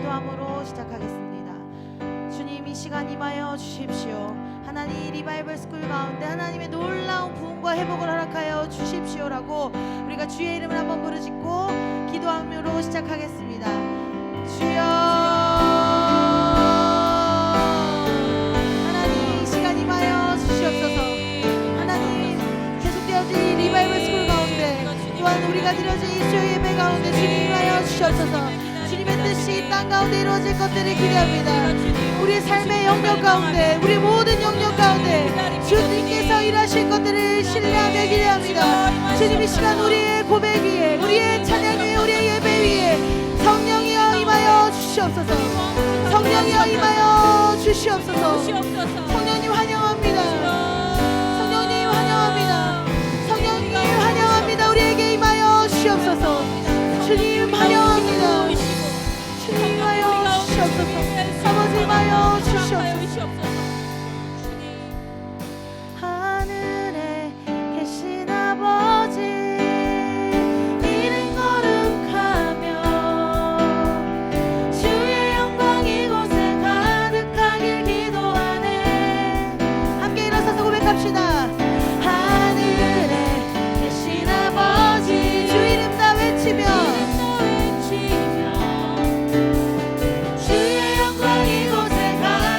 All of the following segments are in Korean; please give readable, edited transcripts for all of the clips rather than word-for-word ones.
기도함으로 시작하겠습니다. 주님, 이 시간 임하여 주십시오. 하나님, 리바이벌 스쿨 가운데 하나님의 놀라운 부흥과 회복을 허락하여 주십시오라고 우리가 주의 이름을 한번 부르짖고 기도함으로 시작하겠습니다. 주여, 하나님, 이 시간 임하여 주시옵소서. 하나님, 계속되어질 리바이벌 스쿨 가운데 또한 우리가 드려진 이 수요 예배 가운데 주님 임하여 주시옵소서. 주님의 뜻이 이 땅 가운데 이루어질 것들을 기대합니다. 우리의 삶의 영역 가운데, 우리 모든 영역 가운데 주님께서 일하실 것들을 신뢰하며 기대합니다. 주님, 이 시간 우리의 고백 위에, 우리의 찬양 위에, 우리의 예배 위에 성령이여 임하여 주시옵소서. 성령이여 임하여 주시옵소서. 성령님 환영합니다. 성령님 환영합니다. 성령님 환영합니다. 우리에게 임하여 주시옵소서. 주님 환영합니다. 주님 임하여 주시옵소서. 아버지 임하여 주시옵소서. 하늘에 계신 아버지, 이름 거룩하며 주의 영광 이곳에 가득하길 기도하네. 함께 일어서서 고백합시다. 하늘에 계신 아버지, 주 이름 다 외치며 주의 영광 이곳에 가득하길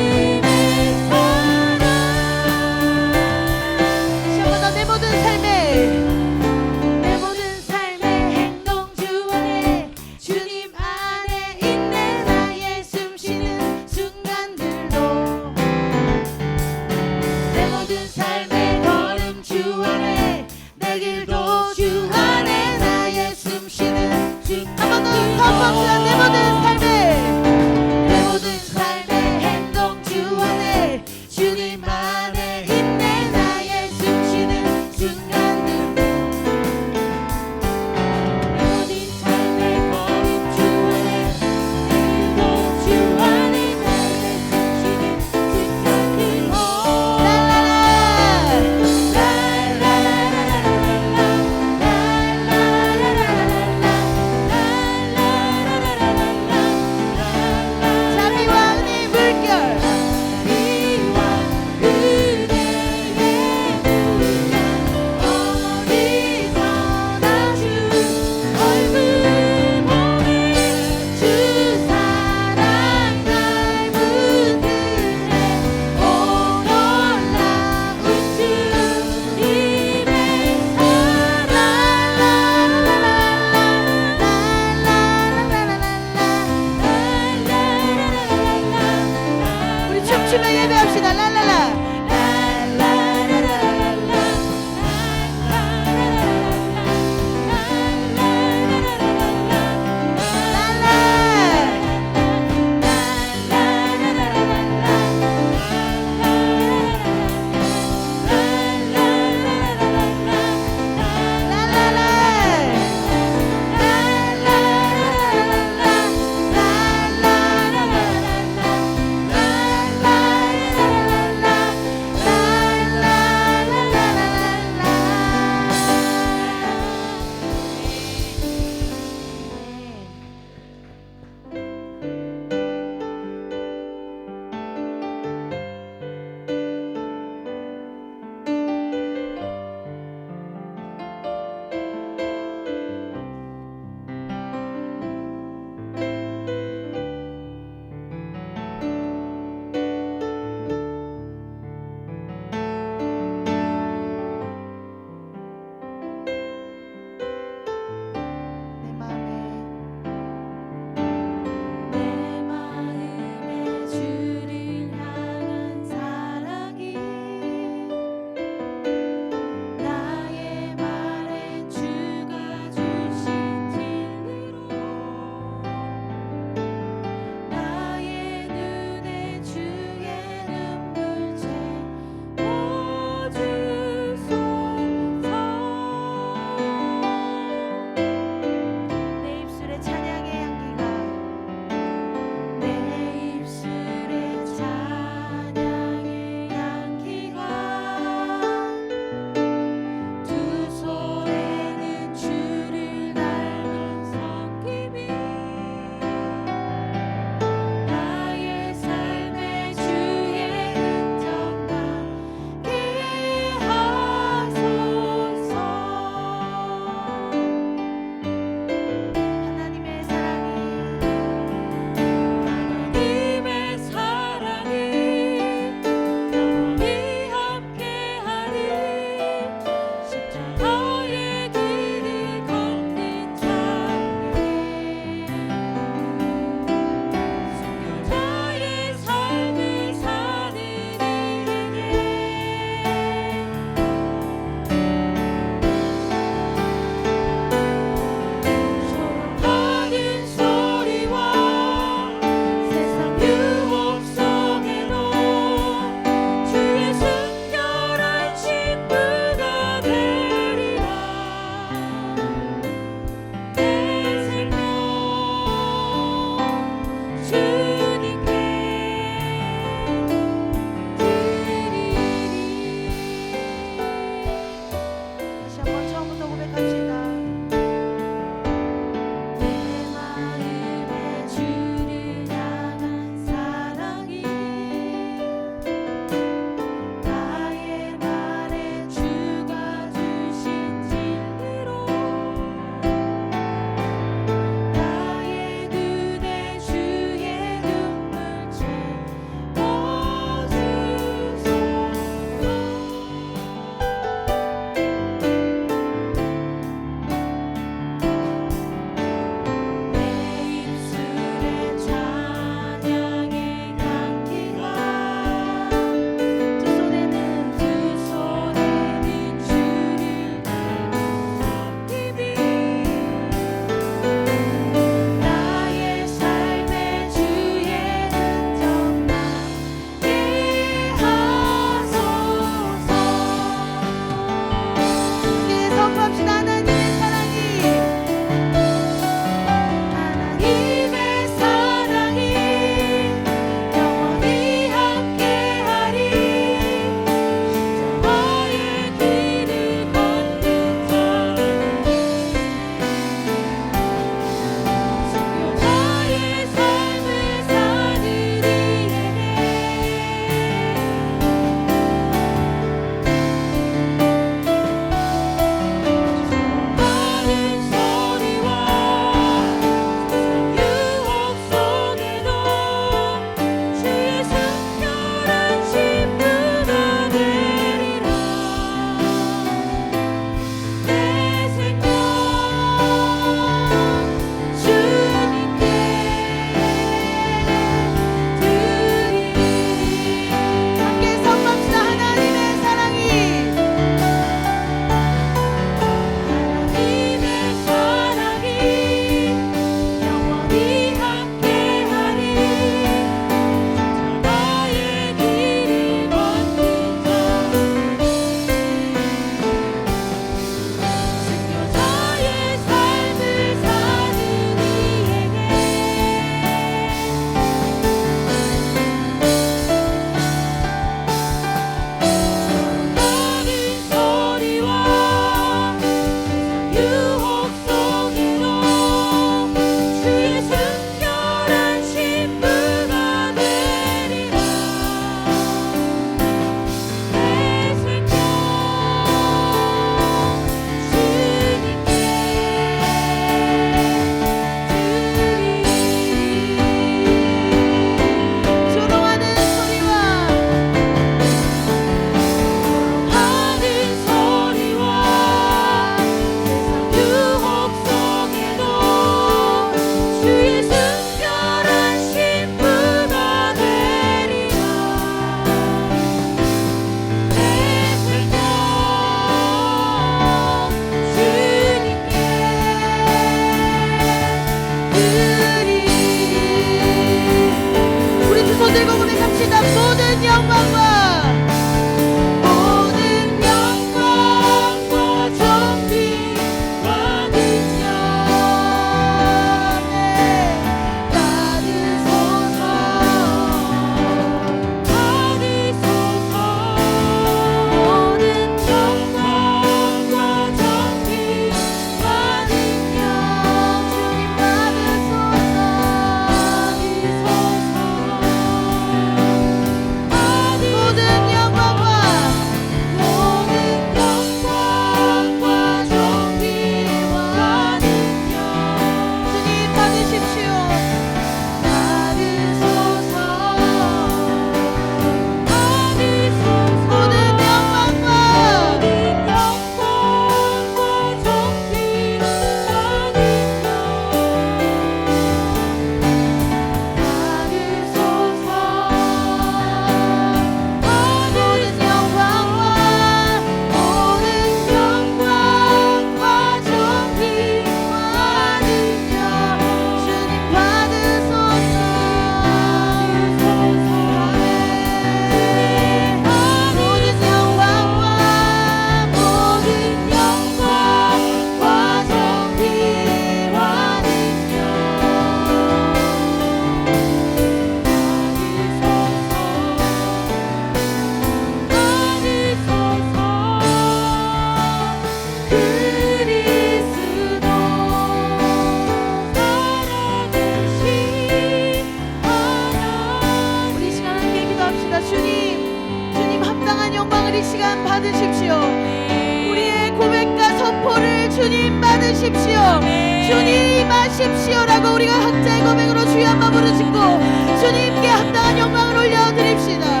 받으십시오. 주님 하십시오라고 우리가 각자의 고백으로 주여 한번 부르짖고 주님께 합당한 영광을 올려드립시다.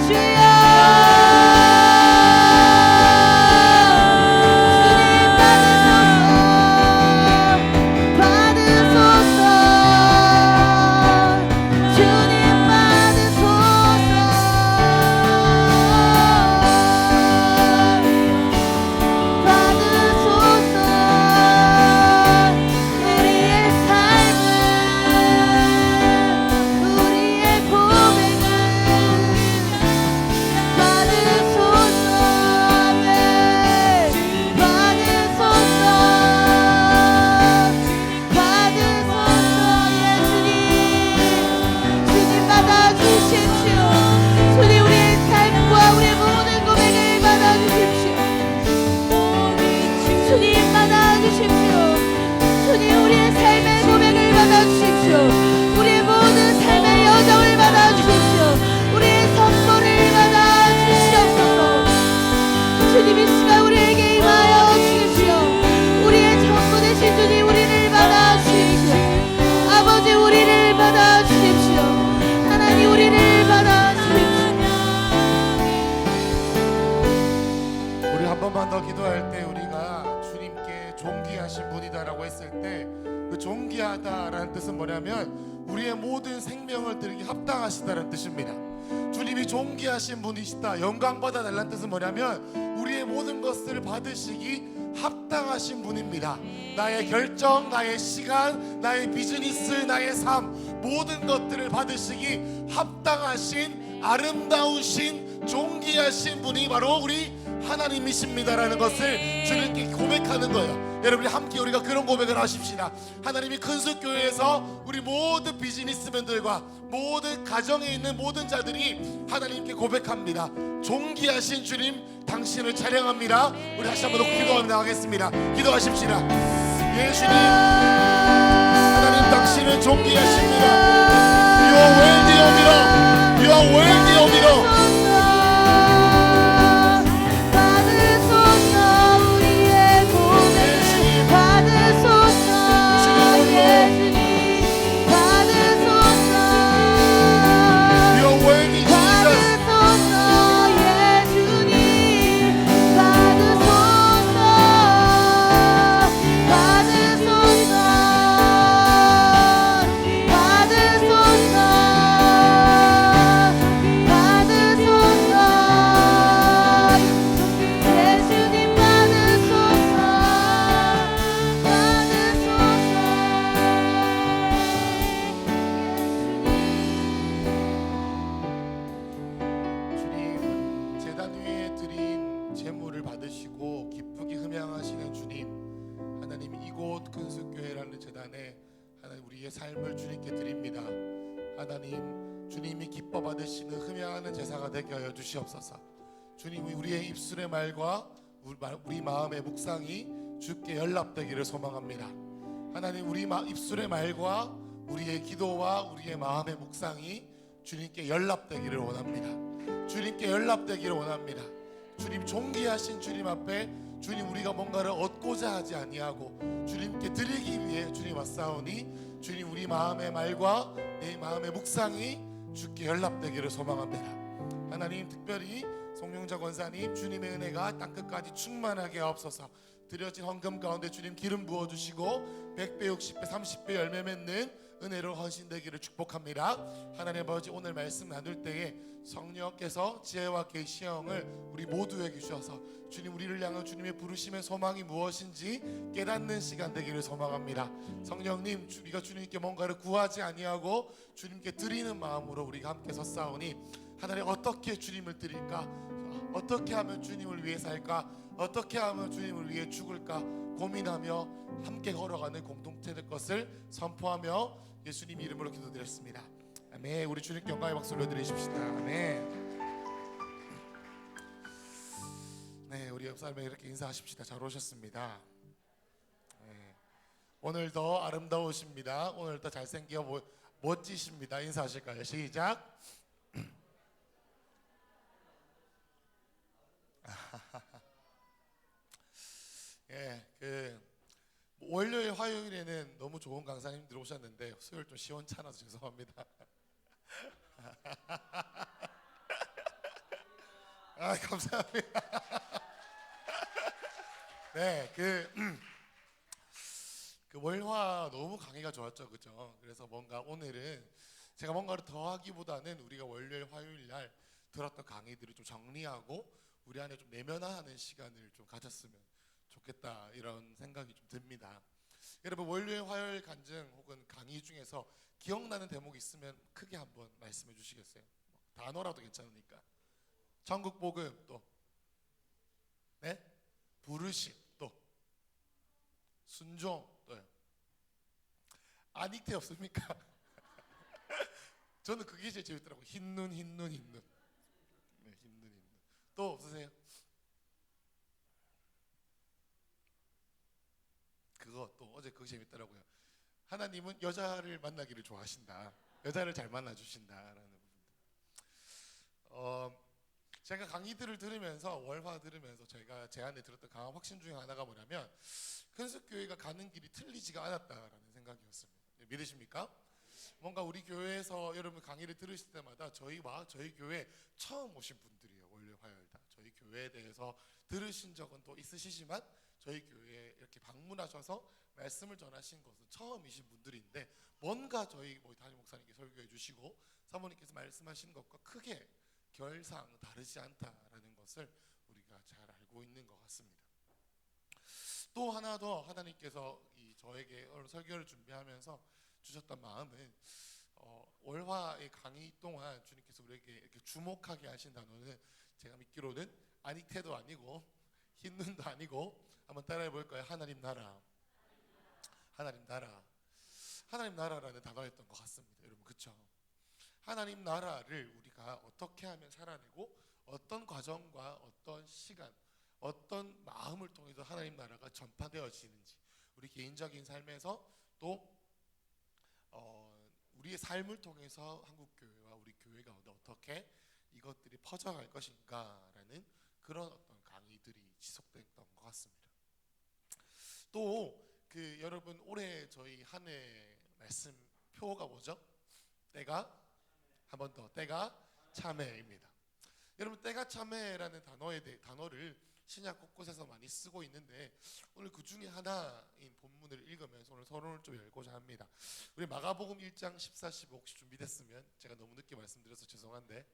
주여 기도할 때 우리가 주님께 존귀하신 분이다라고 했을 때 그 존귀하다라는 뜻은 뭐냐면 우리의 모든 생명을 드리기 합당하시다는 뜻입니다. 주님이 존귀하신 분이시다, 영광 받아달라는 뜻은 뭐냐면 우리의 모든 것을 받으시기 합당하신 분입니다. 나의 결정, 나의 시간, 나의 비즈니스, 나의 삶 모든 것들을 받으시기 합당하신 아름다우신 존귀하신 분이 바로 우리 하나님이십니다라는 것을 주님께 고백하는 거예요. 여러분이 함께 우리가 그런 고백을 하십시다. 하나님이 큰숲교회에서 우리 모든 비즈니스맨들과 모든 가정에 있는 모든 자들이 하나님께 고백합니다. 존귀하신 주님 당신을 찬양합니다. 우리 다시 한번 놓고 기도하며 나가겠습니다. 기도하십시다. 예수님 하나님 당신은 존귀하십니다. You are worthy of it all. You are worthy of it all. 삶을 주님께 드립니다. 하나님 주님이 기뻐 받으시는 흠양하는 제사가 되게 하여 주시옵소서. 주님이 우리의 입술의 말과 우리 마음의 묵상이 주께 연락되기를 소망합니다. 하나님 우리 입술의 말과 우리의 기도와 우리의 마음의 묵상이 주님께 연락되기를 원합니다. 주님께 연락되기를 원합니다. 주님 존귀하신 주님 앞에 주님 우리가 뭔가를 얻고자 하지 아니하고 주님께 드리기 위해 주님 왔사오니 주님 우리 마음의 말과 내 마음의 묵상이 주께 연락되기를 소망합니다. 하나님 특별히 송영자 권사님 주님의 은혜가 땅끝까지 충만하게 하옵소서. 드려진 헌금 가운데 주님 기름 부어주시고 100배 60배 30배 열매 맺는 은혜로 헌신되기를 축복합니다. 하나님 아버지 오늘 말씀 나눌 때에 성령께서 지혜와 계시의 영을 우리 모두에게 주셔서 주님 우리를 향한 주님의 부르심의 소망이 무엇인지 깨닫는 시간 되기를 소망합니다. 성령님 우리가 주님께 뭔가를 구하지 아니하고 주님께 드리는 마음으로 우리가 함께 섰사오니 하나님 어떻게 주님을 드릴까, 어떻게 하면 주님을 위해 살까, 어떻게 하면 주님을 위해 죽을까 고민하며 함께 걸어가는 공동체 될 것을 선포하며 예수님 이름으로 기도드렸습니다. 아멘. 우리 주님께 영광의 박수 올려드리십시다. 아멘. 네, 우리 옆 사람에게 이렇게 인사하십시다. 잘 오셨습니다. 네. 오늘도 아름다우십니다. 오늘도 잘생겨 멋지십니다. 인사하실까요? 시작. 예, 월요일 화요일에는 너무 좋은 강사님들 오셨는데 수요일 좀 시원찮아서 죄송합니다. 아, 감사합니다. 네, 그 월화 너무 강의가 좋았죠, 그죠? 그래서 뭔가 오늘은 제가 뭔가를 더 하기보다는 우리가 월요일 화요일 날 들었던 강의들을 좀 정리하고 우리 안에 좀 내면화하는 시간을 좀 가졌으면 좋겠다, 이런 생각이 좀 듭니다. 여러분, 월요일 화요일 간증 혹은 강의 중에서 기억나는 대목이 있으면 크게 한번 말씀해 주시겠어요? 뭐 단어라도 괜찮으니까. 전국 복음, 또 네? 부르심, 또 순종, 또요. 아닉테 없습니까? 저는 그게 제일 재밌더라고요. 흰눈, 흰눈, 흰눈. 네, 흰눈, 흰눈. 또 없으세요? 그거 또 어제 그거 재밌더라고요. 하나님은 여자를 만나기를 좋아하신다. 여자를 잘 만나주신다라는 부분들. 제가 강의들을 들으면서 월화 들으면서 제가 제 안에 들었던 강한 확신 중에 하나가 뭐냐면 큰습교회가 가는 길이 틀리지가 않았다라는 생각이었습니다. 네, 믿으십니까? 뭔가 우리 교회에서 여러분 강의를 들으실 때마다 저희와 저희 교회 처음 오신 분들이에요. 월요 화요일 다 저희 교회에 대해서 들으신 적은 또 있으시지만 저희 교회에 이렇게 방문하셔서 말씀을 전하신 것은 처음이신 분들인데 뭔가 저희 뭐 담임 목사님께 설교해 주시고 사모님께서 말씀하신 것과 크게 결상 다르지 않다라는 것을 우리가 잘 알고 있는 것 같습니다. 또 하나 더 하나님께서 저에게 오늘 설교를 준비하면서 주셨던 마음은 월화의 강의 동안 주님께서 우리에게 이렇게 주목하게 하신 단어는 제가 믿기로는 아니태도 아니고 흰눈도 아니고 한번 따라해 볼까요? 하나님 나라. 하나님 나라. 하나님 나라라는 단어였던 것 같습니다. 여러분, 그렇죠? 하나님 나라를 우리가 어떻게 하면 살아내고 어떤 과정과 어떤 시간, 어떤 마음을 통해서 하나님 나라가 전파되어지는지 우리 개인적인 삶에서 또 우리의 삶을 통해서 한국교회와 우리 교회 가운데 어떻게 이것들이 퍼져갈 것인가라는 그런 어떤 강의들이 지속됐던 것 같습니다. 또 여러분 올해 저희 한 해 말씀 표가 뭐죠? 때가 한 번 더 때가 참회입니다. 여러분, 때가 참회라는 단어를 신약 곳곳에서 많이 쓰고 있는데 오늘 그 중에 하나인 본문을 읽으면서 오늘 서론을 좀 열고자 합니다. 우리 마가복음 1장 14, 15 혹시 준비됐으면 제가 너무 늦게 말씀드려서 죄송한데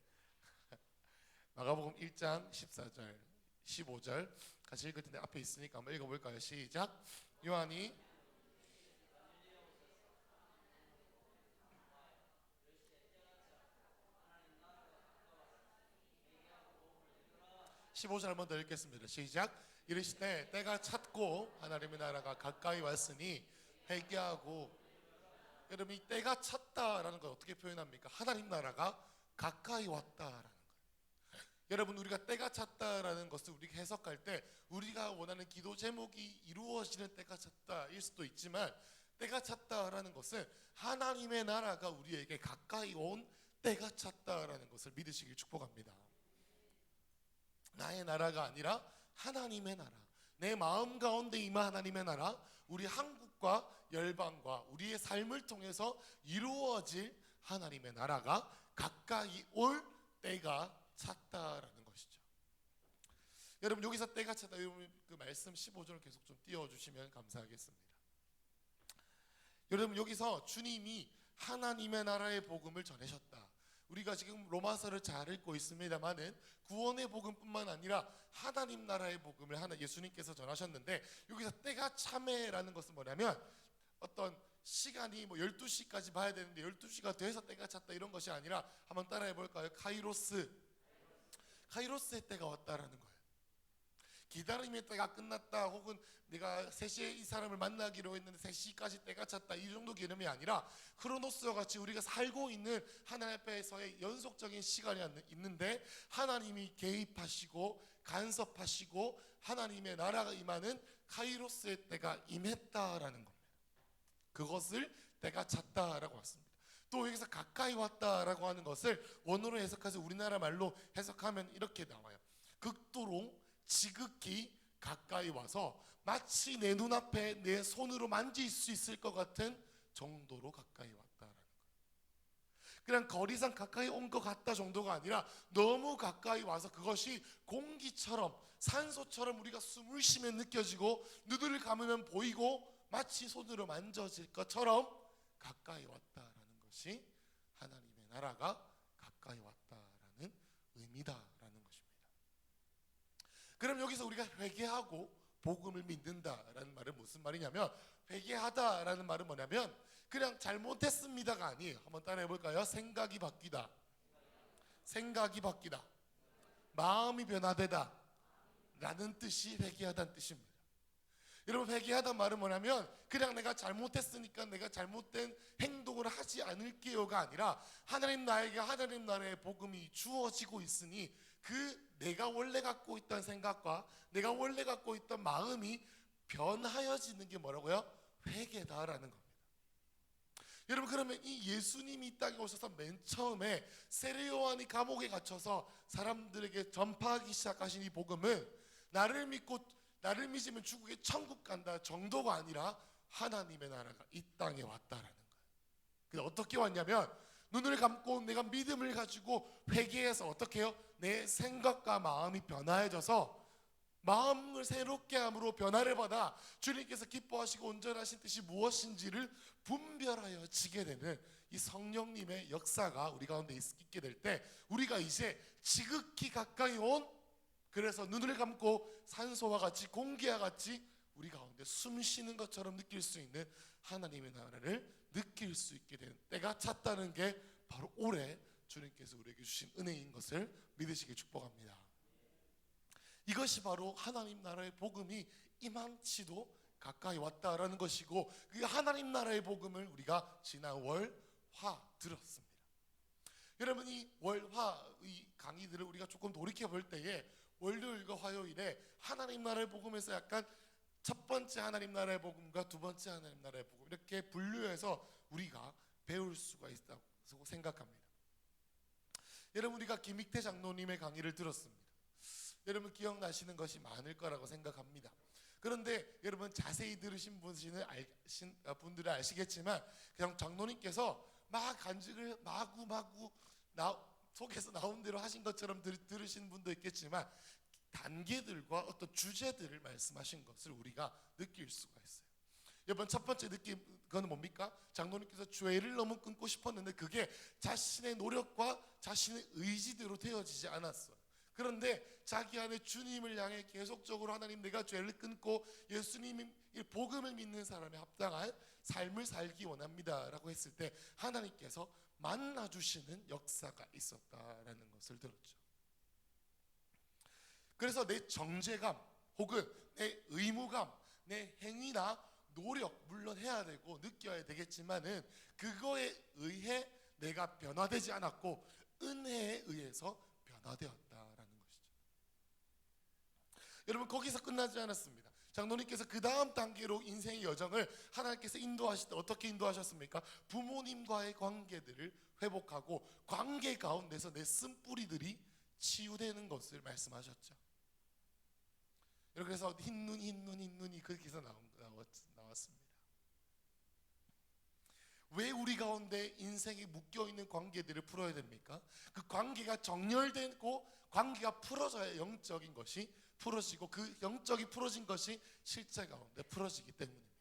마가복음 1장 14절 15절 같이 읽을 텐데 앞에 있으니까 한번 읽어볼까요? 시작. 요한이 15절 한번 더 읽겠습니다. 시작. 이르시되 때가 찼고 하나님의 나라가 가까이 왔으니 회개하고. 여러분, 이 때가 찼다라는 걸 어떻게 표현합니까? 하나님 나라가 가까이 왔다라는 거예요. 여러분, 우리가 때가 찼다라는 것을 우리가 해석할 때 우리가 원하는 기도 제목이 이루어지는 때가 찼다일 수도 있지만 때가 찼다라는 것은 하나님의 나라가 우리에게 가까이 온 때가 찼다라는 것을 믿으시길 축복합니다. 나의 나라가 아니라 하나님의 나라, 내 마음 가운데 임한 하나님의 나라, 우리 한국과 열방과 우리의 삶을 통해서 이루어질 하나님의 나라가 가까이 올 때가 찼다라는 것이죠. 여러분, 여기서 때가 찼다, 여러분 그 말씀 15절을 계속 좀 띄워주시면 감사하겠습니다. 여러분, 여기서 주님이 하나님의 나라의 복음을 전하셨다. 우리가 지금 로마서를 잘 읽고 있습니다만은 구원의 복음뿐만 아니라 하나님 나라의 복음을 예수님께서 전하셨는데 여기서 때가 참회라는 것은 뭐냐면 어떤 시간이 뭐 12시까지 봐야 되는데 12시가 돼서 때가 찼다 이런 것이 아니라 한번 따라해 볼까요? 카이로스의 때가 왔다라는 거예요. 기다림의 때가 끝났다 혹은 내가 3시에 이 사람을 만나기로 했는데 3시까지 때가 찼다 이 정도 개념이 아니라 크로노스와 같이 우리가 살고 있는 하나님 앞에서의 연속적인 시간이 있는데 하나님이 개입하시고 간섭하시고 하나님의 나라가 임하는 카이로스의 때가 임했다라는 겁니다. 그것을 때가 찼다라고 했습니다. 또 여기서 가까이 왔다라고 하는 것을 원어로 해석해서 우리나라 말로 해석하면 이렇게 나와요. 극도로 지극히 가까이 와서 마치 내 눈앞에 내 손으로 만질 수 있을 것 같은 정도로 가까이 왔다라는 거예요. 그냥 거리상 가까이 온 것 같다 정도가 아니라 너무 가까이 와서 그것이 공기처럼 산소처럼 우리가 숨을 쉬면 느껴지고 눈을 감으면 보이고 마치 손으로 만져질 것처럼 가까이 왔다라는 것이 하나님의 나라가 가까이 왔다라는 의미다라는 것입니다. 그럼 여기서 우리가 회개하고 복음을 믿는다라는 말은 무슨 말이냐면, 회개하다라는 말은 뭐냐면 그냥 잘못했습니다가 아니에요. 한번 따라해 볼까요? 생각이 바뀌다, 생각이 바뀌다, 마음이 변화되다 라는 뜻이 회개하다는 뜻입니다. 여러분, 회개하다 말은 뭐냐면 그냥 내가 잘못했으니까 내가 잘못된 행동을 하지 않을게요가 아니라 하나님 나에게 하나님 나라의 복음이 주어지고 있으니 그 내가 원래 갖고 있던 생각과 내가 원래 갖고 있던 마음이 변하여지는 게 뭐라고요? 회개다라는 겁니다. 여러분, 그러면 이 예수님이 이 땅에 오셔서 맨 처음에 세례 요한이 감옥에 갇혀서 사람들에게 전파하기 시작하신 이 복음은 나를 믿으면 죽게 천국 간다 정도가 아니라 하나님의 나라가 이 땅에 왔다라는 거예요. 근데 어떻게 왔냐면 눈을 감고 내가 믿음을 가지고 회개해서 어떻게 해요? 내 생각과 마음이 변화해져서 마음을 새롭게 함으로 변화를 받아 주님께서 기뻐하시고 온전하신 뜻이 무엇인지를 분별하여 지게 되는 이 성령님의 역사가 우리 가운데 있게 될 때 우리가 이제 지극히 가까이 온, 그래서 눈을 감고 산소와 같이 공기와 같이 우리 가운데 숨 쉬는 것처럼 느낄 수 있는 하나님의 나라를 느낄 수 있게 되는 때가 찼다는 게 바로 올해 주님께서 우리에게 주신 은혜인 것을 믿으시길 축복합니다. 이것이 바로 하나님 나라의 복음이 이만치도 가까이 왔다라는 것이고, 그 하나님 나라의 복음을 우리가 지난 월, 화 들었습니다. 여러분, 이 월, 화 이 강의들을 우리가 조금 돌이켜 볼 때에 월요일과 화요일에 하나님 나라의 복음에서 약간 첫 번째 하나님 나라의 복음과 두 번째 하나님 나라의 복음 이렇게 분류해서 우리가 배울 수가 있다고 생각합니다. 여러분, 우리가 김익태 장로님의 강의를 들었습니다. 여러분 기억나시는 것이 많을 거라고 생각합니다. 그런데 여러분 자세히 들으신 분들은 아시겠지만 그냥 장로님께서 막 간증을 마구마구 속에서 나온 대로 하신 것처럼 들으신 분도 있겠지만 단계들과 어떤 주제들을 말씀하신 것을 우리가 느낄 수가 있어요. 여러분, 첫 번째 느낌 그건 뭡니까? 장로님께서 죄를 너무 끊고 싶었는데 그게 자신의 노력과 자신의 의지대로 되어지지 않았어요. 그런데 자기 안에 주님을 향해 계속적으로 하나님, 내가 죄를 끊고 예수님의 복음을 믿는 사람에 합당한 삶을 살기 원합니다 라고 했을 때 하나님께서 만나주시는 역사가 있었다라는 것을 들었죠. 그래서 내 정죄감 혹은 내 의무감, 내 행위나 노력 물론 해야 되고 느껴야 되겠지만은 그거에 의해 내가 변화되지 않았고 은혜에 의해서 변화되었다라는 것이죠. 여러분, 거기서 끝나지 않았습니다. 장로님께서 그 다음 단계로 인생의 여정을 하나님께서 인도하실 때 어떻게 인도하셨습니까? 부모님과의 관계들을 회복하고 관계 가운데서 내 쓴뿌리들이 치유되는 것을 말씀하셨죠. 그래서 흰눈이 거기서 나왔습니다. 왜 우리 가운데 인생에 묶여있는 관계들을 풀어야 됩니까? 그 관계가 정렬되고 관계가 풀어져야 영적인 것이 풀어지고 그 영적이 풀어진 것이 실제 가운데 풀어지기 때문입니다.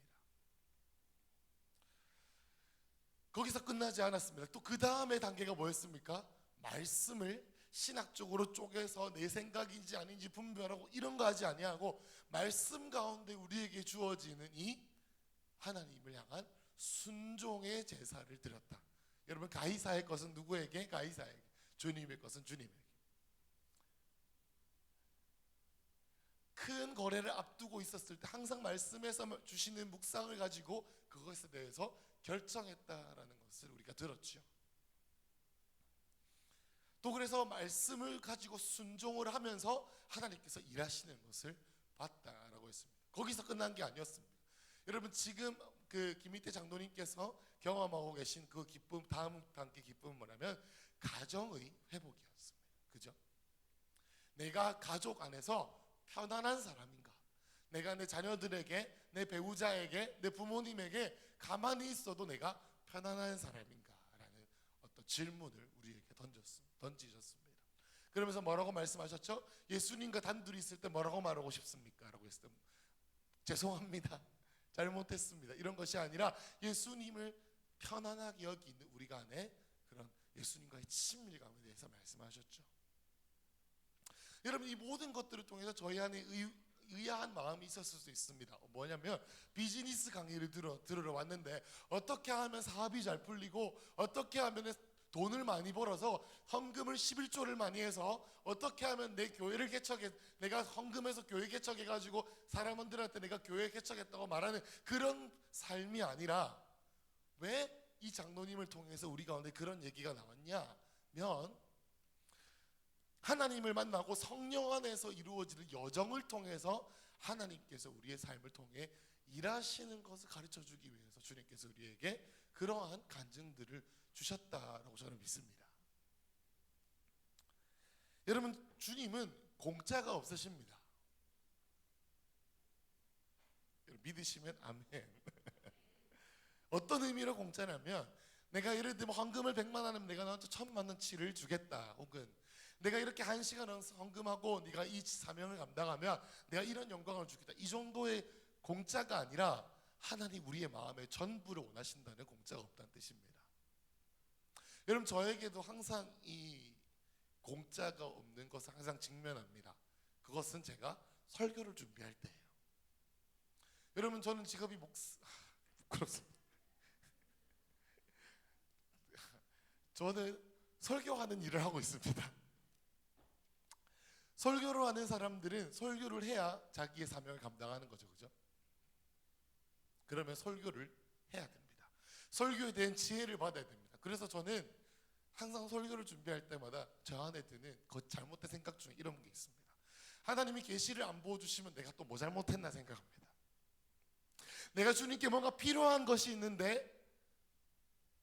거기서 끝나지 않았습니다. 또 그 다음의 단계가 뭐였습니까? 말씀을 신학적으로 쪼개서 내 생각인지 아닌지 분별하고 이런 거 하지 아니하고 말씀 가운데 우리에게 주어지는 이 하나님을 향한 순종의 제사를 드렸다. 여러분, 가이사의 것은 누구에게? 가이사에게. 주님의 것은 주님에게. 큰 거래를 앞두고 있었을 때 항상 말씀에서 주시는 묵상을 가지고 그것에 대해서 결정했다라는 것을 우리가 들었죠. 또 그래서 말씀을 가지고 순종을 하면서 하나님께서 일하시는 것을 봤다라고 했습니다. 거기서 끝난 게 아니었습니다. 여러분, 지금 그 김익태 장로님께서 경험하고 계신 그 기쁨, 다음 단계 기쁨은 뭐냐면 가정의 회복이었습니다. 그죠? 내가 가족 안에서 편안한 사람인가, 내가 내 자녀들에게, 내 배우자에게, 내 부모님에게 가만히 있어도 내가 편안한 사람인가라는 어떤 질문을 우리에게 던지셨습니다. 그러면서 뭐라고 말씀하셨죠? 예수님과 단둘이 있을 때 뭐라고 말하고 싶습니까? 라고 했을 때 죄송합니다, 잘못했습니다, 이런 것이 아니라 예수님을 편안하게 여기는 우리가 안에 그런 예수님과의 친밀감에 대해서 말씀하셨죠. 여러분, 이 모든 것들을 통해서 저희 안에 의아한 마음이 있었을 수 있습니다. 뭐냐면 비즈니스 강의를 들으러 왔는데 어떻게 하면 사업이 잘 풀리고 어떻게 하면 돈을 많이 벌어서 헌금을 11조를 많이 해서 어떻게 하면 내 교회를 내가 헌금해서 교회 개척해가지고 사람들한테 내가 교회 개척했다고 말하는 그런 삶이 아니라, 왜 이 장로님을 통해서 우리 가운데 그런 얘기가 나왔냐면, 하나님을 만나고 성령 안에서 이루어지는 여정을 통해서 하나님께서 우리의 삶을 통해 일하시는 것을 가르쳐 주기 위해서 주님께서 우리에게 그러한 간증들을 주셨다라고 저는 믿습니다. 여러분, 주님은 공짜가 없으십니다. 믿으시면 아멘. 어떤 의미로 공짜냐면, 내가 예를 들면 헌금을 100만 원 하면 내가 너한테 1000만 원치를 주겠다, 혹은 내가 이렇게 1시간 헌금하고 네가 이 사명을 감당하면 내가 이런 영광을 주겠다, 이 정도의 공짜가 아니라 하나님 우리의 마음의 전부를 원하신다는 공짜가 없다는 뜻입니다. 여러분, 저에게도 항상 이 공짜가 없는 것을 항상 직면합니다. 그것은 제가 설교를 준비할 때예요. 여러분, 저는 직업이 부끄럽습니다. 저는 설교하는 일을 하고 있습니다. 설교를 하는 사람들은 설교를 해야 자기의 사명을 감당하는 거죠, 그죠? 그러면 설교를 해야 됩니다. 설교에 대한 지혜를 받아야 됩니다. 그래서 저는 항상 설교를 준비할 때마다 저 안에 드는 잘못된 생각 중에 이런 게 있습니다. 하나님이 계시를 안 보여주시면 내가 또 뭐 잘못했나 생각합니다. 내가 주님께 뭔가 필요한 것이 있는데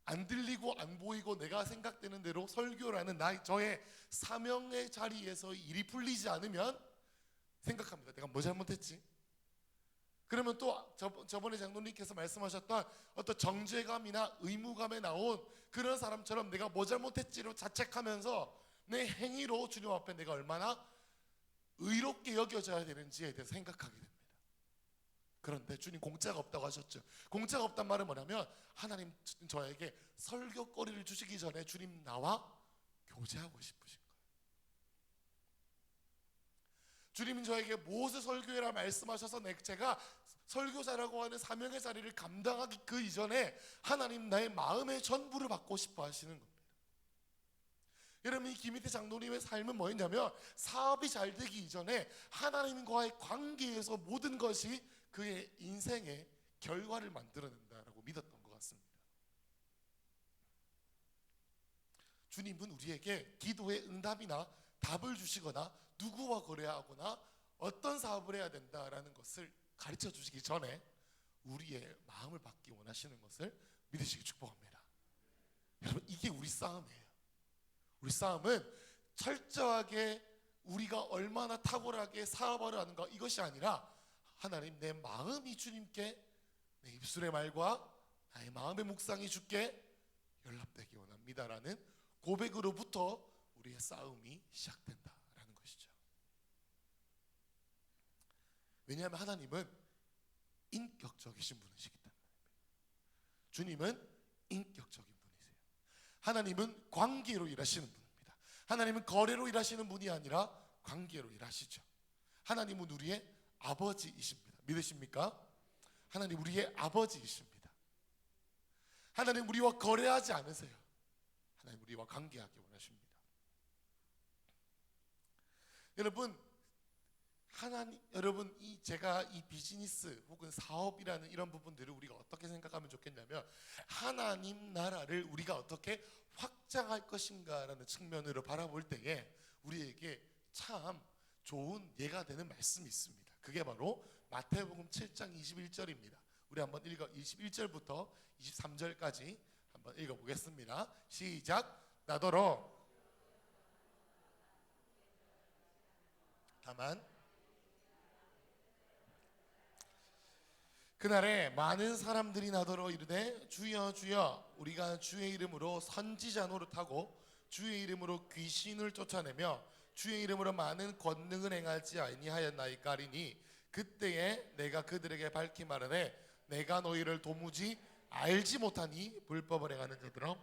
안 들리고 안 보이고 내가 생각되는 대로 설교라는 저의 사명의 자리에서 일이 풀리지 않으면 생각합니다. 내가 뭐 잘못했지? 그러면 또 저번에 장로님께서 말씀하셨던 어떤 정죄감이나 의무감에 나온 그런 사람처럼 내가 뭐 잘못했지로 자책하면서 내 행위로 주님 앞에 내가 얼마나 의롭게 여겨져야 되는지에 대해서 생각하게 됩니다. 그런데 주님 공짜가 없다고 하셨죠. 공짜가 없단 말은 뭐냐면, 하나님 저에게 설교거리를 주시기 전에 주님 나와 교제하고 싶으신 거예요. 주님은 저에게 무엇을 설교해라 말씀하셔서 제가 설교자라고 하는 사명의 자리를 감당하기 그 이전에 하나님 나의 마음의 전부를 받고 싶어 하시는 겁니다. 여러분, 이 김희태 장로님의 삶은 뭐였냐면, 사업이 잘 되기 이전에 하나님과의 관계에서 모든 것이 그의 인생의 결과를 만들어낸다라고 믿었던 것 같습니다. 주님은 우리에게 기도의 응답이나 답을 주시거나 누구와 거래하거나 어떤 사업을 해야 된다라는 것을 가르쳐 주시기 전에 우리의 마음을 받기 원하시는 것을 믿으시기 축복합니다. 여러분, 이게 우리 싸움이에요. 우리 싸움은 철저하게 우리가 얼마나 탁월하게 사업을 하는가, 이것이 아니라 하나님, 내 마음이 주님께, 내 입술의 말과 나의 마음의 묵상이 주께 연락되기 원합니다라는 고백으로부터 우리의 싸움이 시작된다라는 것이죠. 왜냐하면 하나님은 인격적이신 분이시기 때문입니다. 주님은 인격적인 분이세요. 하나님은 관계로 일하시는 분입니다. 하나님은 거래로 일하시는 분이 아니라 관계로 일하시죠. 하나님은 우리의 아버지이십니다. 믿으십니까? 하나님 우리의 아버지이십니다. 하나님 우리와 거래하지 않으세요. 하나님 우리와 관계하기 원하십니다. 여러분, 제가 이 비즈니스 혹은 사업이라는 이런 부분들을 우리가 어떻게 생각하면 좋겠냐면, 하나님 나라를 우리가 어떻게 확장할 것인가라는 측면으로 바라볼 때에 우리에게 참 좋은 예가 되는 말씀이 있습니다. 그게 바로 마태복음 7장 21절입니다. 우리 한번 21절부터 23절까지 한번 읽어보겠습니다. 시작. 나더러 다만 그날에 많은 사람들이 나더러 이르되 주여 주여 우리가 주의 이름으로 선지자 노릇하고 주의 이름으로 귀신을 쫓아내며 주의 이름으로 많은 권능을 행하지 아니하였나이까 하리니 그때에 내가 그들에게 밝히 말하되 내가 너희를 도무지 알지 못하니 불법을 행하는 자들아.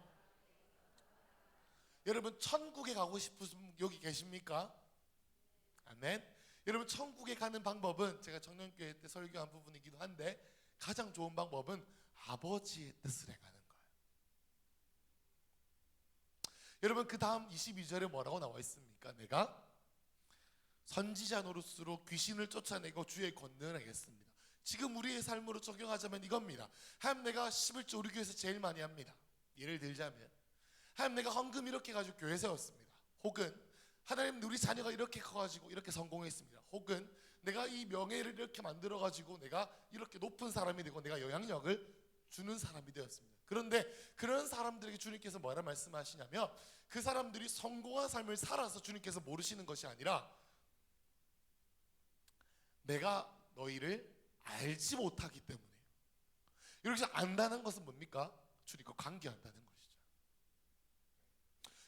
여러분 천국에 가고 싶으신 분 여기 계십니까? 아멘. 여러분 천국에 가는 방법은 제가 청년교회 때 설교한 부분이기도 한데 가장 좋은 방법은 아버지의 뜻을 행하는 거예요. 여러분 그 다음 22절에 뭐라고 나와 있습니까? 내가 선지자 노릇으로 귀신을 쫓아내고 주의 권능을 하겠습니다. 지금 우리의 삶으로 적용하자면 이겁니다. 하나님 내가 11조 우리 교회에서 제일 많이 합니다. 예를 들자면 하나님 내가 헌금 이렇게 가지고 교회 세웠습니다. 혹은 하나님 우리 자녀가 이렇게 커가지고 이렇게 성공했습니다. 혹은 내가 이 명예를 이렇게 만들어가지고 내가 이렇게 높은 사람이 되고 내가 영향력을 주는 사람이 되었습니다. 그런데 그런 사람들에게 주님께서 뭐라 말씀하시냐면 그 사람들이 성공한 삶을 살아서 주님께서 모르시는 것이 아니라 내가 너희를 알지 못하기 때문이에요. 이렇게 안다는 것은 뭡니까? 주님과 관계한다는 것이죠.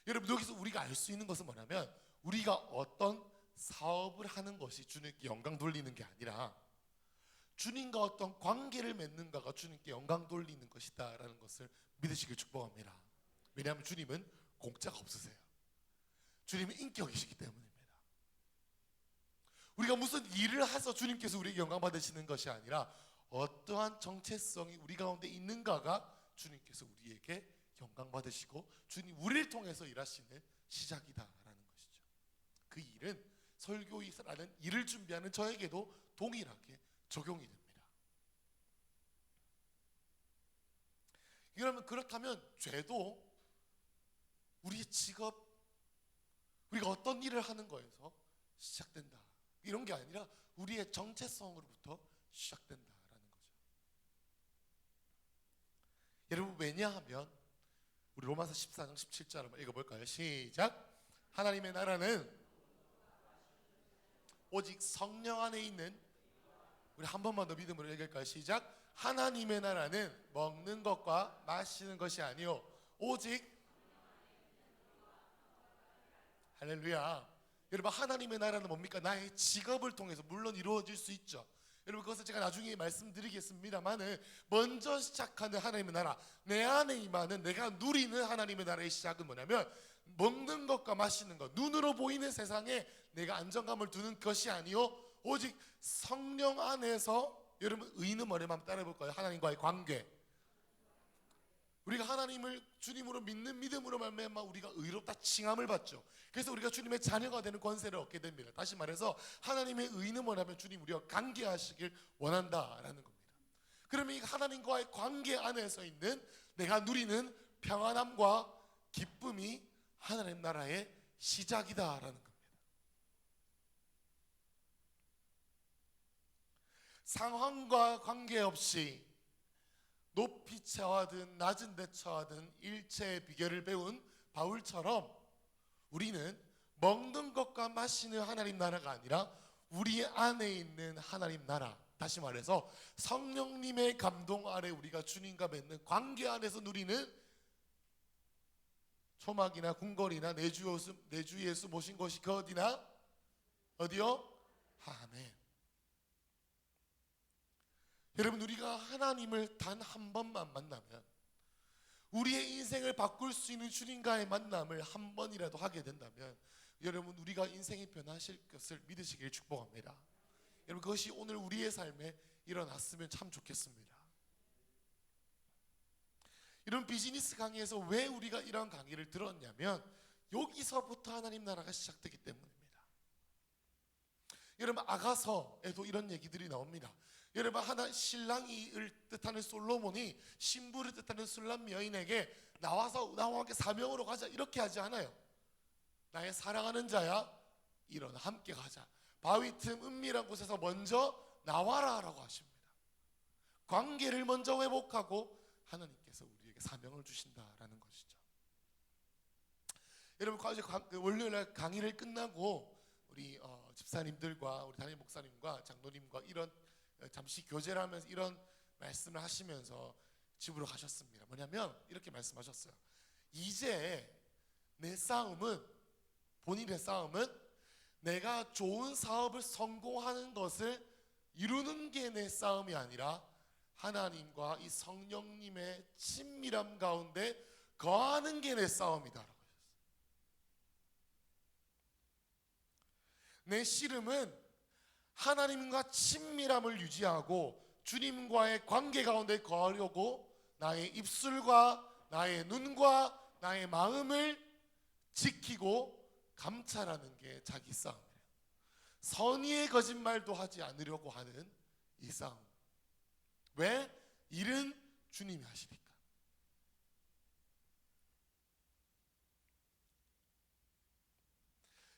여러분 여기서 우리가 알 수 있는 것은 뭐냐면 우리가 어떤 사업을 하는 것이 주님께 영광 돌리는 게 아니라 주님과 어떤 관계를 맺는가가 주님께 영광 돌리는 것이다라는 것을 믿으시길 축복합니다. 왜냐하면 주님은 공짜가 없으세요. 주님은 인격이시기 때문입니다. 우리가 무슨 일을 해서 주님께서 우리에게 영광 받으시는 것이 아니라 어떠한 정체성이 우리 가운데 있는가가 주님께서 우리에게 영광 받으시고 주님 우리를 통해서 일하시는 시작이다라는 것이죠. 그 일은 설교이라는 일을 준비하는 저에게도 동일하게 적용이 됩니다. 그렇다면 죄도 우리의 직업, 우리가 어떤 일을 하는 거에서 시작된다. 이런 게 아니라 우리의 정체성으로부터 시작된다라는 거죠. 여러분 왜냐하면 우리 로마서 14장 17절 한번 읽어볼까요? 시작. 하나님의 나라는 오직 성령 안에 있는 우리 한 번만 더 믿음으로 읽을까요? 시작. 하나님의 나라는 먹는 것과 마시는 것이 아니요 오직 할렐루야. 여러분 하나님의 나라는 뭡니까? 나의 직업을 통해서 물론 이루어질 수 있죠. 여러분 그것을 제가 나중에 말씀드리겠습니다만은 먼저 시작하는 하나님의 나라, 내 안에 임하는 내가 누리는 하나님의 나라의 시작은 뭐냐면 먹는 것과 마시는 것, 눈으로 보이는 세상에 내가 안정감을 두는 것이 아니요 오직 성령 안에서 여러분 의는 뭐냐면 한번 따라해 볼까요? 하나님과의 관계. 우리가 하나님을 주님으로 믿는 믿음으로 말미암아 우리가 의롭다 칭함을 받죠. 그래서 우리가 주님의 자녀가 되는 권세를 얻게 됩니다. 다시 말해서 하나님의 의는 뭐냐면 주님 우리와 관계하시길 원한다라는 겁니다. 그러면 이 하나님과의 관계 안에서 있는 내가 누리는 평안함과 기쁨이 하나님 나라의 시작이다라는 겁니다. 상황과 관계없이 높이 처하든 낮은 데 처하든 일체의 비결을 배운 바울처럼 우리는 먹는 것과 마시는 하나님 나라가 아니라 우리 안에 있는 하나님 나라, 다시 말해서 성령님의 감동 아래 우리가 주님과 맺는 관계 안에서 누리는 초막이나 궁궐이나 내주 예수 모신 곳이 그 어디요? 아멘. 여러분 우리가 하나님을 단 한 번만 만나면 우리의 인생을 바꿀 수 있는 주님과의 만남을 한 번이라도 하게 된다면 여러분 우리가 인생이 변하실 것을 믿으시길 축복합니다. 여러분 그것이 오늘 우리의 삶에 일어났으면 참 좋겠습니다. 이런 비즈니스 강의에서 왜 우리가 이런 강의를 들었냐면 여기서부터 하나님 나라가 시작되기 때문입니다. 여러분 아가서에도 이런 얘기들이 나옵니다. 여러분 신랑이를 뜻하는 솔로몬이 신부를 뜻하는 술람 여인에게 나와 함께 사명으로 가자 이렇게 하지 않아요. 나의 사랑하는 자야 일어나 함께 가자. 바위 틈 은밀한 곳에서 먼저 나와라 라고 하십니다. 관계를 먼저 회복하고 하나님께서 우리에게 사명을 주신다라는 것이죠. 여러분 월요일 강의를 끝나고 우리 집사님들과 우리 담임 목사님과 장로님과 이런 잠시 교제를 하면서 이런 말씀을 하시면서 집으로 가셨습니다. 뭐냐면 이렇게 말씀하셨어요. 이제 내 싸움은, 본인의 싸움은 내가 좋은 사업을 성공하는 것을 이루는 게 내 싸움이 아니라 하나님과 이 성령님의 친밀함 가운데 거하는 게 내 싸움이다 라고 하셨어요. 내 씨름은 하나님과 친밀함을 유지하고 주님과의 관계 가운데 거하려고 나의 입술과 나의 눈과 나의 마음을 지키고 감찰하는 게 자기 싸움이에요. 선의의 거짓말도 하지 않으려고 하는 이 싸움. 왜? 일은 주님이 하시니까.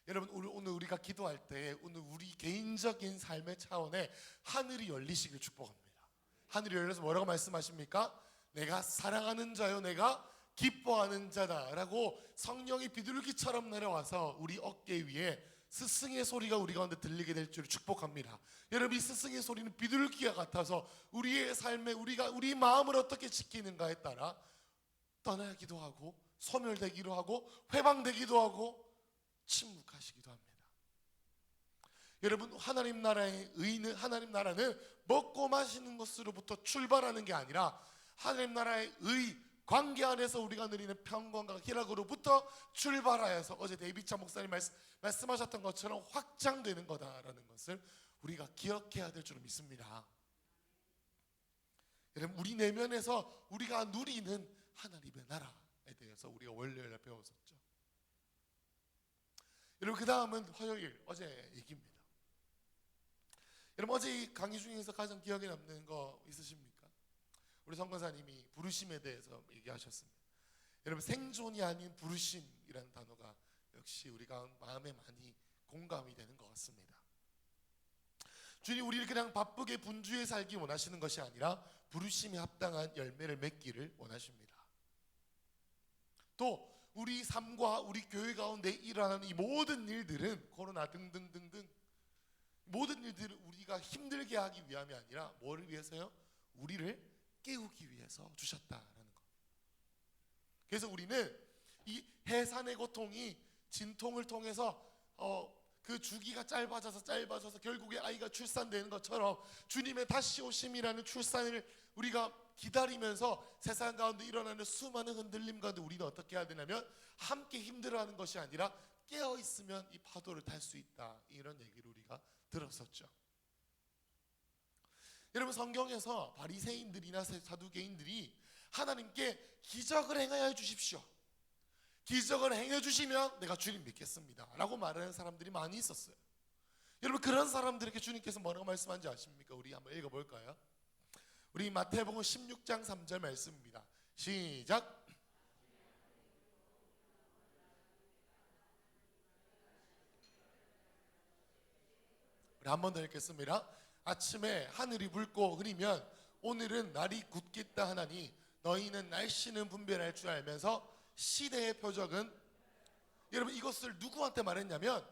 여러분, 오늘 우리가 기도할 때 오늘 우리 개인적인 삶의 차원에 하늘이 열리시길 축복합니다. 하늘이 열려서 뭐라고 말씀하십니까? 내가 사랑하는 자요, 내가 기뻐하는 자다라고 성령이 비둘기처럼 내려와서 우리 어깨 위에 스승의 소리가 우리 가운데 들리게 될 줄 축복합니다. 여러분, 이 스승의 소리는 비둘기와 같아서 우리의 삶에 우리 마음을 어떻게 지키는가에 따라 떠나기도 하고 소멸되기도 하고 회방되기도 하고 침묵하시기도 합니다. 여러분, 하나님 나라의 의는, 하나님 나라는 먹고 마시는 것으로부터 출발하는 게 아니라 하나님 나라의 의, 관계 안에서 우리가 누리는 평강과 희락으로부터 출발하여서 어제 데이비차 목사님 말씀하셨던 것처럼 확장되는 거다라는 것을 우리가 기억해야 될 줄 믿습니다. 여러분, 우리 내면에서 우리가 누리는 하나님의 나라에 대해서 우리가 월요일에 배웠었죠. 여러분, 그 다음은 화요일, 어제 얘기입니다. 여러분, 어제 이 강의 중에서 가장 기억에 남는 거 있으십니까? 우리 선교사님이 부르심에 대해서 얘기하셨습니다. 여러분, 생존이 아닌 부르심이라는 단어가 역시 우리가 마음에 많이 공감이 되는 것 같습니다. 주님, 우리를 그냥 바쁘게 분주해 살기 원하시는 것이 아니라 부르심에 합당한 열매를 맺기를 원하십니다. 또 우리 삶과 우리 교회 가운데 일어나는 이 모든 일들은 코로나 등등등등 모든 일들을 우리가 힘들게 하기 위함이 아니라 뭐를 위해서요? 우리를 깨우기 위해서 주셨다라는 것. 그래서 우리는 이 해산의 고통이 진통을 통해서 그 주기가 짧아져서 결국에 아이가 출산되는 것처럼 주님의 다시 오심이라는 출산을 우리가 기다리면서 세상 가운데 일어나는 수많은 흔들림 가운데 우리는 어떻게 해야 되냐면 함께 힘들어하는 것이 아니라 깨어있으면 이 파도를 탈 수 있다, 이런 얘기를 우리가 들었었죠. 여러분, 성경에서 바리새인들이나 사두개인들이 하나님께 기적을 행하여 주십시오, 기적을 행해 주시면 내가 주님 믿겠습니다 라고 말하는 사람들이 많이 있었어요. 여러분, 그런 사람들에게 주님께서 뭐라고 말씀하는지 아십니까? 우리 한번 읽어볼까요? 우리 마태복음 16장 3절 말씀입니다. 시작. 우리 한 번 더 읽겠습니다. 아침에 하늘이 붉고 흐리면 오늘은 날이 굳겠다 하나니 너희는 날씨는 분별할 줄 알면서 시대의 표적은, 여러분, 이것을 누구한테 말했냐면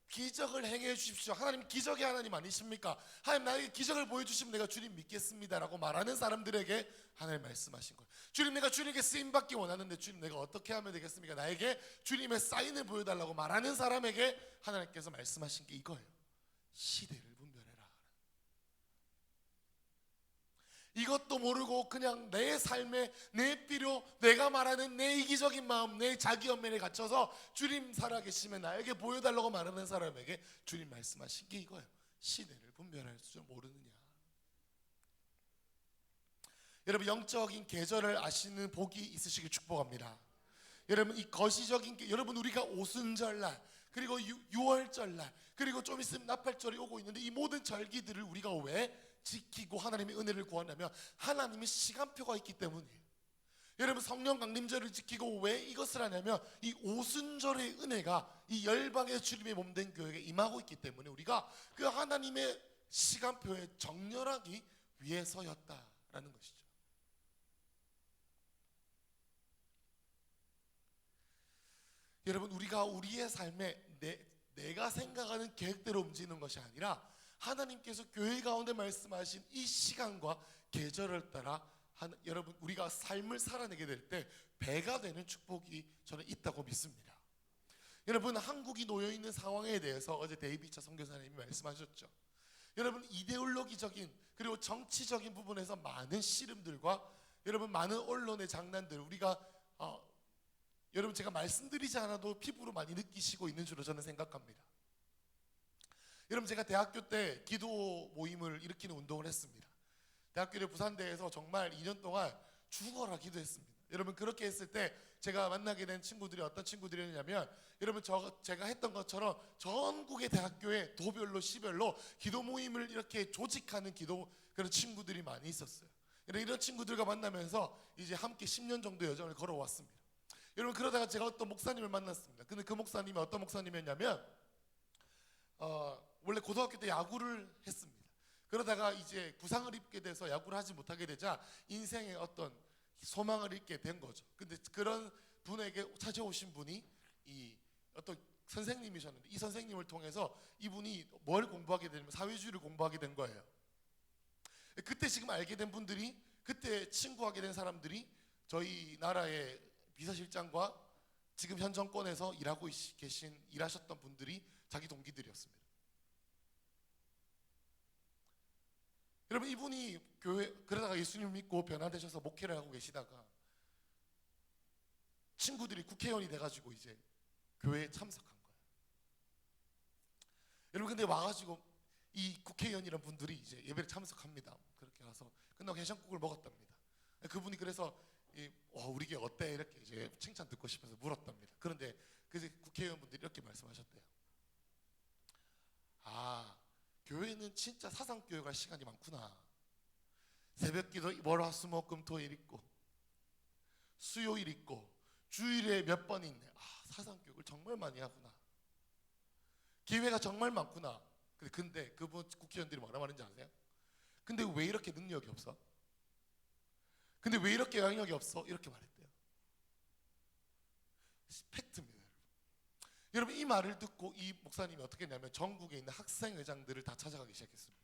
기적을 행해 주십시오. 하나님 기적의 하나님 아니십니까? 하나님 나에게 기적을 보여주시면 내가 주님 믿겠습니다라고 말하는 사람들에게 하나님 말씀하신 거예요. 주님, 내가 주님께 쓰임받기 원하는데 주님 내가 어떻게 하면 되겠습니까? 나에게 주님의 사인을 보여달라고 말하는 사람에게 하나님께서 말씀하신 게 이거예요. 시대를 분별해라. 이것도 모르고 그냥 내 삶에 내 필요, 내가 말하는 내 이기적인 마음, 내 자기 연면에 갇혀서 주님 살아계시면 나에게 보여달라고 말하는 사람에게 주님 말씀하신 게 이거예요. 시대를 분별할 줄 모르느냐. 여러분, 영적인 계절을 아시는 복이 있으시길 축복합니다. 여러분, 이 거시적인 여러분, 우리가 오순절날 그리고 6월절날 그리고 좀 있으면 나팔절이 오고 있는데 이 모든 절기들을 우리가 왜 지키고 하나님의 은혜를 구하냐면 하나님의 시간표가 있기 때문이에요. 여러분, 성령 강림절을 지키고 왜 이것을 하냐면 이 오순절의 은혜가 이 열방의 주님의 몸된 교회에 임하고 있기 때문에 우리가 그 하나님의 시간표에 정렬하기 위해서였다라는 것이죠. 여러분, 우리가 우리의 삶에 내가 생각하는 계획대로 움직이는 것이 아니라 하나님께서 교회 가운데 말씀하신 이 시간과 계절을 따라 여러분 우리가 삶을 살아내게 될 때 배가 되는 축복이 저는 있다고 믿습니다. 여러분 한국이 놓여 있는 상황에 대해서 어제 데이비차 선교사님이 말씀하셨죠. 여러분 이데올로기적인 그리고 정치적인 부분에서 많은 씨름들과 여러분 많은 언론의 장난들 우리가 여러분 제가 말씀드리지 않아도 피부로 많이 느끼시고 있는 줄로 저는 생각합니다. 여러분 제가 대학교 때 기도 모임을 일으키는 운동을 했습니다. 대학교의 부산대에서 정말 2년 동안 죽어라 기도했습니다. 여러분 그렇게 했을 때 제가 만나게 된 친구들이 어떤 친구들이었냐면 여러분 제가 했던 것처럼 전국의 대학교에 도별로 시별로 기도 모임을 이렇게 조직하는 그런 친구들이 많이 있었어요. 이런 친구들과 만나면서 이제 함께 10년 정도 여정을 걸어왔습니다. 여러분 그러다가 제가 어떤 목사님을 만났습니다. 근데 그 목사님이 어떤 목사님이었냐면 원래 고등학교 때 야구를 했습니다. 그러다가 이제 부상을 입게 돼서 야구를 하지 못하게 되자 인생의 어떤 소망을 잃게 된 거죠. 근데 그런 분에게 찾아오신 분이 이 어떤 선생님이셨는데 이 선생님을 통해서 이분이 뭘 공부하게 되냐면 사회주의를 공부하게 된 거예요. 그때 지금 알게 된 분들이 그때 친구하게 된 사람들이 저희 나라의 비서실장과 지금 현 정권에서 일하셨던 분들이 자기 동기들이었습니다. 여러분 이분이 그러다가 예수님을 믿고 변화되셔서 목회를 하고 계시다가 친구들이 국회의원이 돼가지고 이제 교회에 참석한 거예요. 여러분 근데 와가지고 이 국회의원이란 분들이 이제 예배를 참석합니다. 그렇게 가서 끝나고 해장국을 먹었답니다. 그분이 그래서 우리 교회 어때? 이렇게 이제 칭찬 듣고 싶어서 물었답니다. 그런데 그 국회의원분들이 이렇게 말씀하셨대요. 교회는 진짜 사상교육할 시간이 많구나. 새벽기도 월화수목금토일 있고 수요일 있고 주일에 몇 번 있네. 사상교육을 정말 많이 하구나. 기회가 정말 많구나. 근데 그분 국회의원들이 뭐라 말인지 아세요? 근데 왜 이렇게 능력이 없어? 근데 왜 이렇게 영향력이 없어? 이렇게 말했대요. 팩트입니다. 여러분 이 말을 듣고 이 목사님이 어떻게 했냐면 전국에 있는 학생회장들을 다 찾아가기 시작했습니다.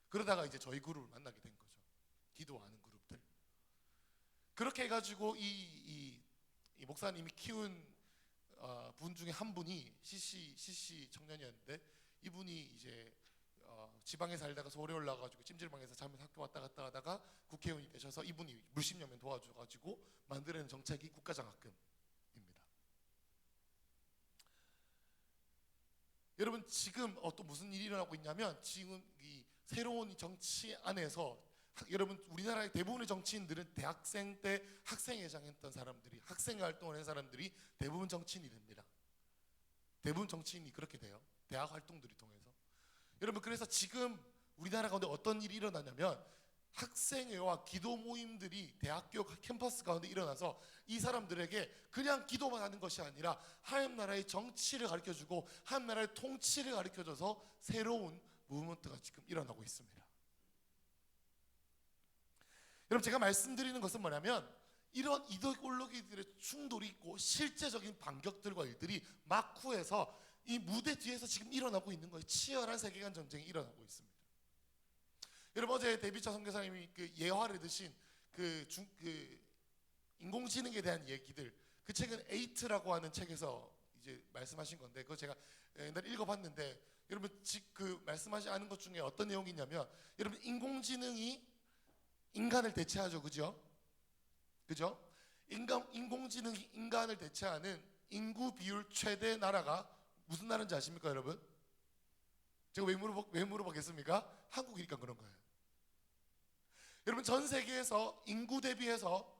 그러다가 이제 저희 그룹을 만나게 된 거죠. 기도하는 그룹들. 그렇게 해가지고 이 목사님이 키운 분 중에 한 분이 CC 청년이었는데 이분이 이제 지방에 살다가 서울에 올라가지고 찜질방에서 자면서 학교 왔다 갔다 하다가 국회의원이 되셔서 이분이 물심여면 도와줘가지고 만드는 정책이 국가장학금. 여러분 지금 또 무슨 일이 일어나고 있냐면 지금 이 새로운 정치 안에서 여러분 우리나라의 대부분의 정치인들은 대학생 때 학생회장 했던 사람들이 학생 활동을 한 사람들이 대부분 정치인이 됩니다. 대부분 정치인이 그렇게 돼요. 대학 활동들을 통해서. 여러분 그래서 지금 우리나라 가운데 어떤 일이 일어나냐면 학생회와 기도 모임들이 대학교 캠퍼스 가운데 일어나서 이 사람들에게 그냥 기도만 하는 것이 아니라 하나님 나라의 정치를 가르쳐주고 하나님 나라의 통치를 가르쳐줘서 새로운 무브먼트가 지금 일어나고 있습니다. 여러분 제가 말씀드리는 것은 뭐냐면 이런 이데올로기들의 충돌이 있고 실제적인 반격들과 일들이 마쿠에서 이 무대 뒤에서 지금 일어나고 있는 거예요. 치열한 세계관 전쟁이 일어나고 있습니다. 여러분 어제 데이비차 선교사님이 그 예화를 드신 그 인공지능에 대한 얘기들 그 책은 에이트라고 하는 책에서 이제 말씀하신 건데 그거 제가 옛날에 읽어봤는데 여러분 그 말씀하지 않은 것 중에 어떤 내용이 있냐면 여러분 인공지능이 인간을 대체하죠, 그죠? 인공지능이 인간을 대체하는 인구 비율 최대 나라가 무슨 나라인지 아십니까, 여러분? 제가 왜 물어보겠습니까? 한국이니까 그런 거예요. 여러분 전 세계에서 인구 대비해서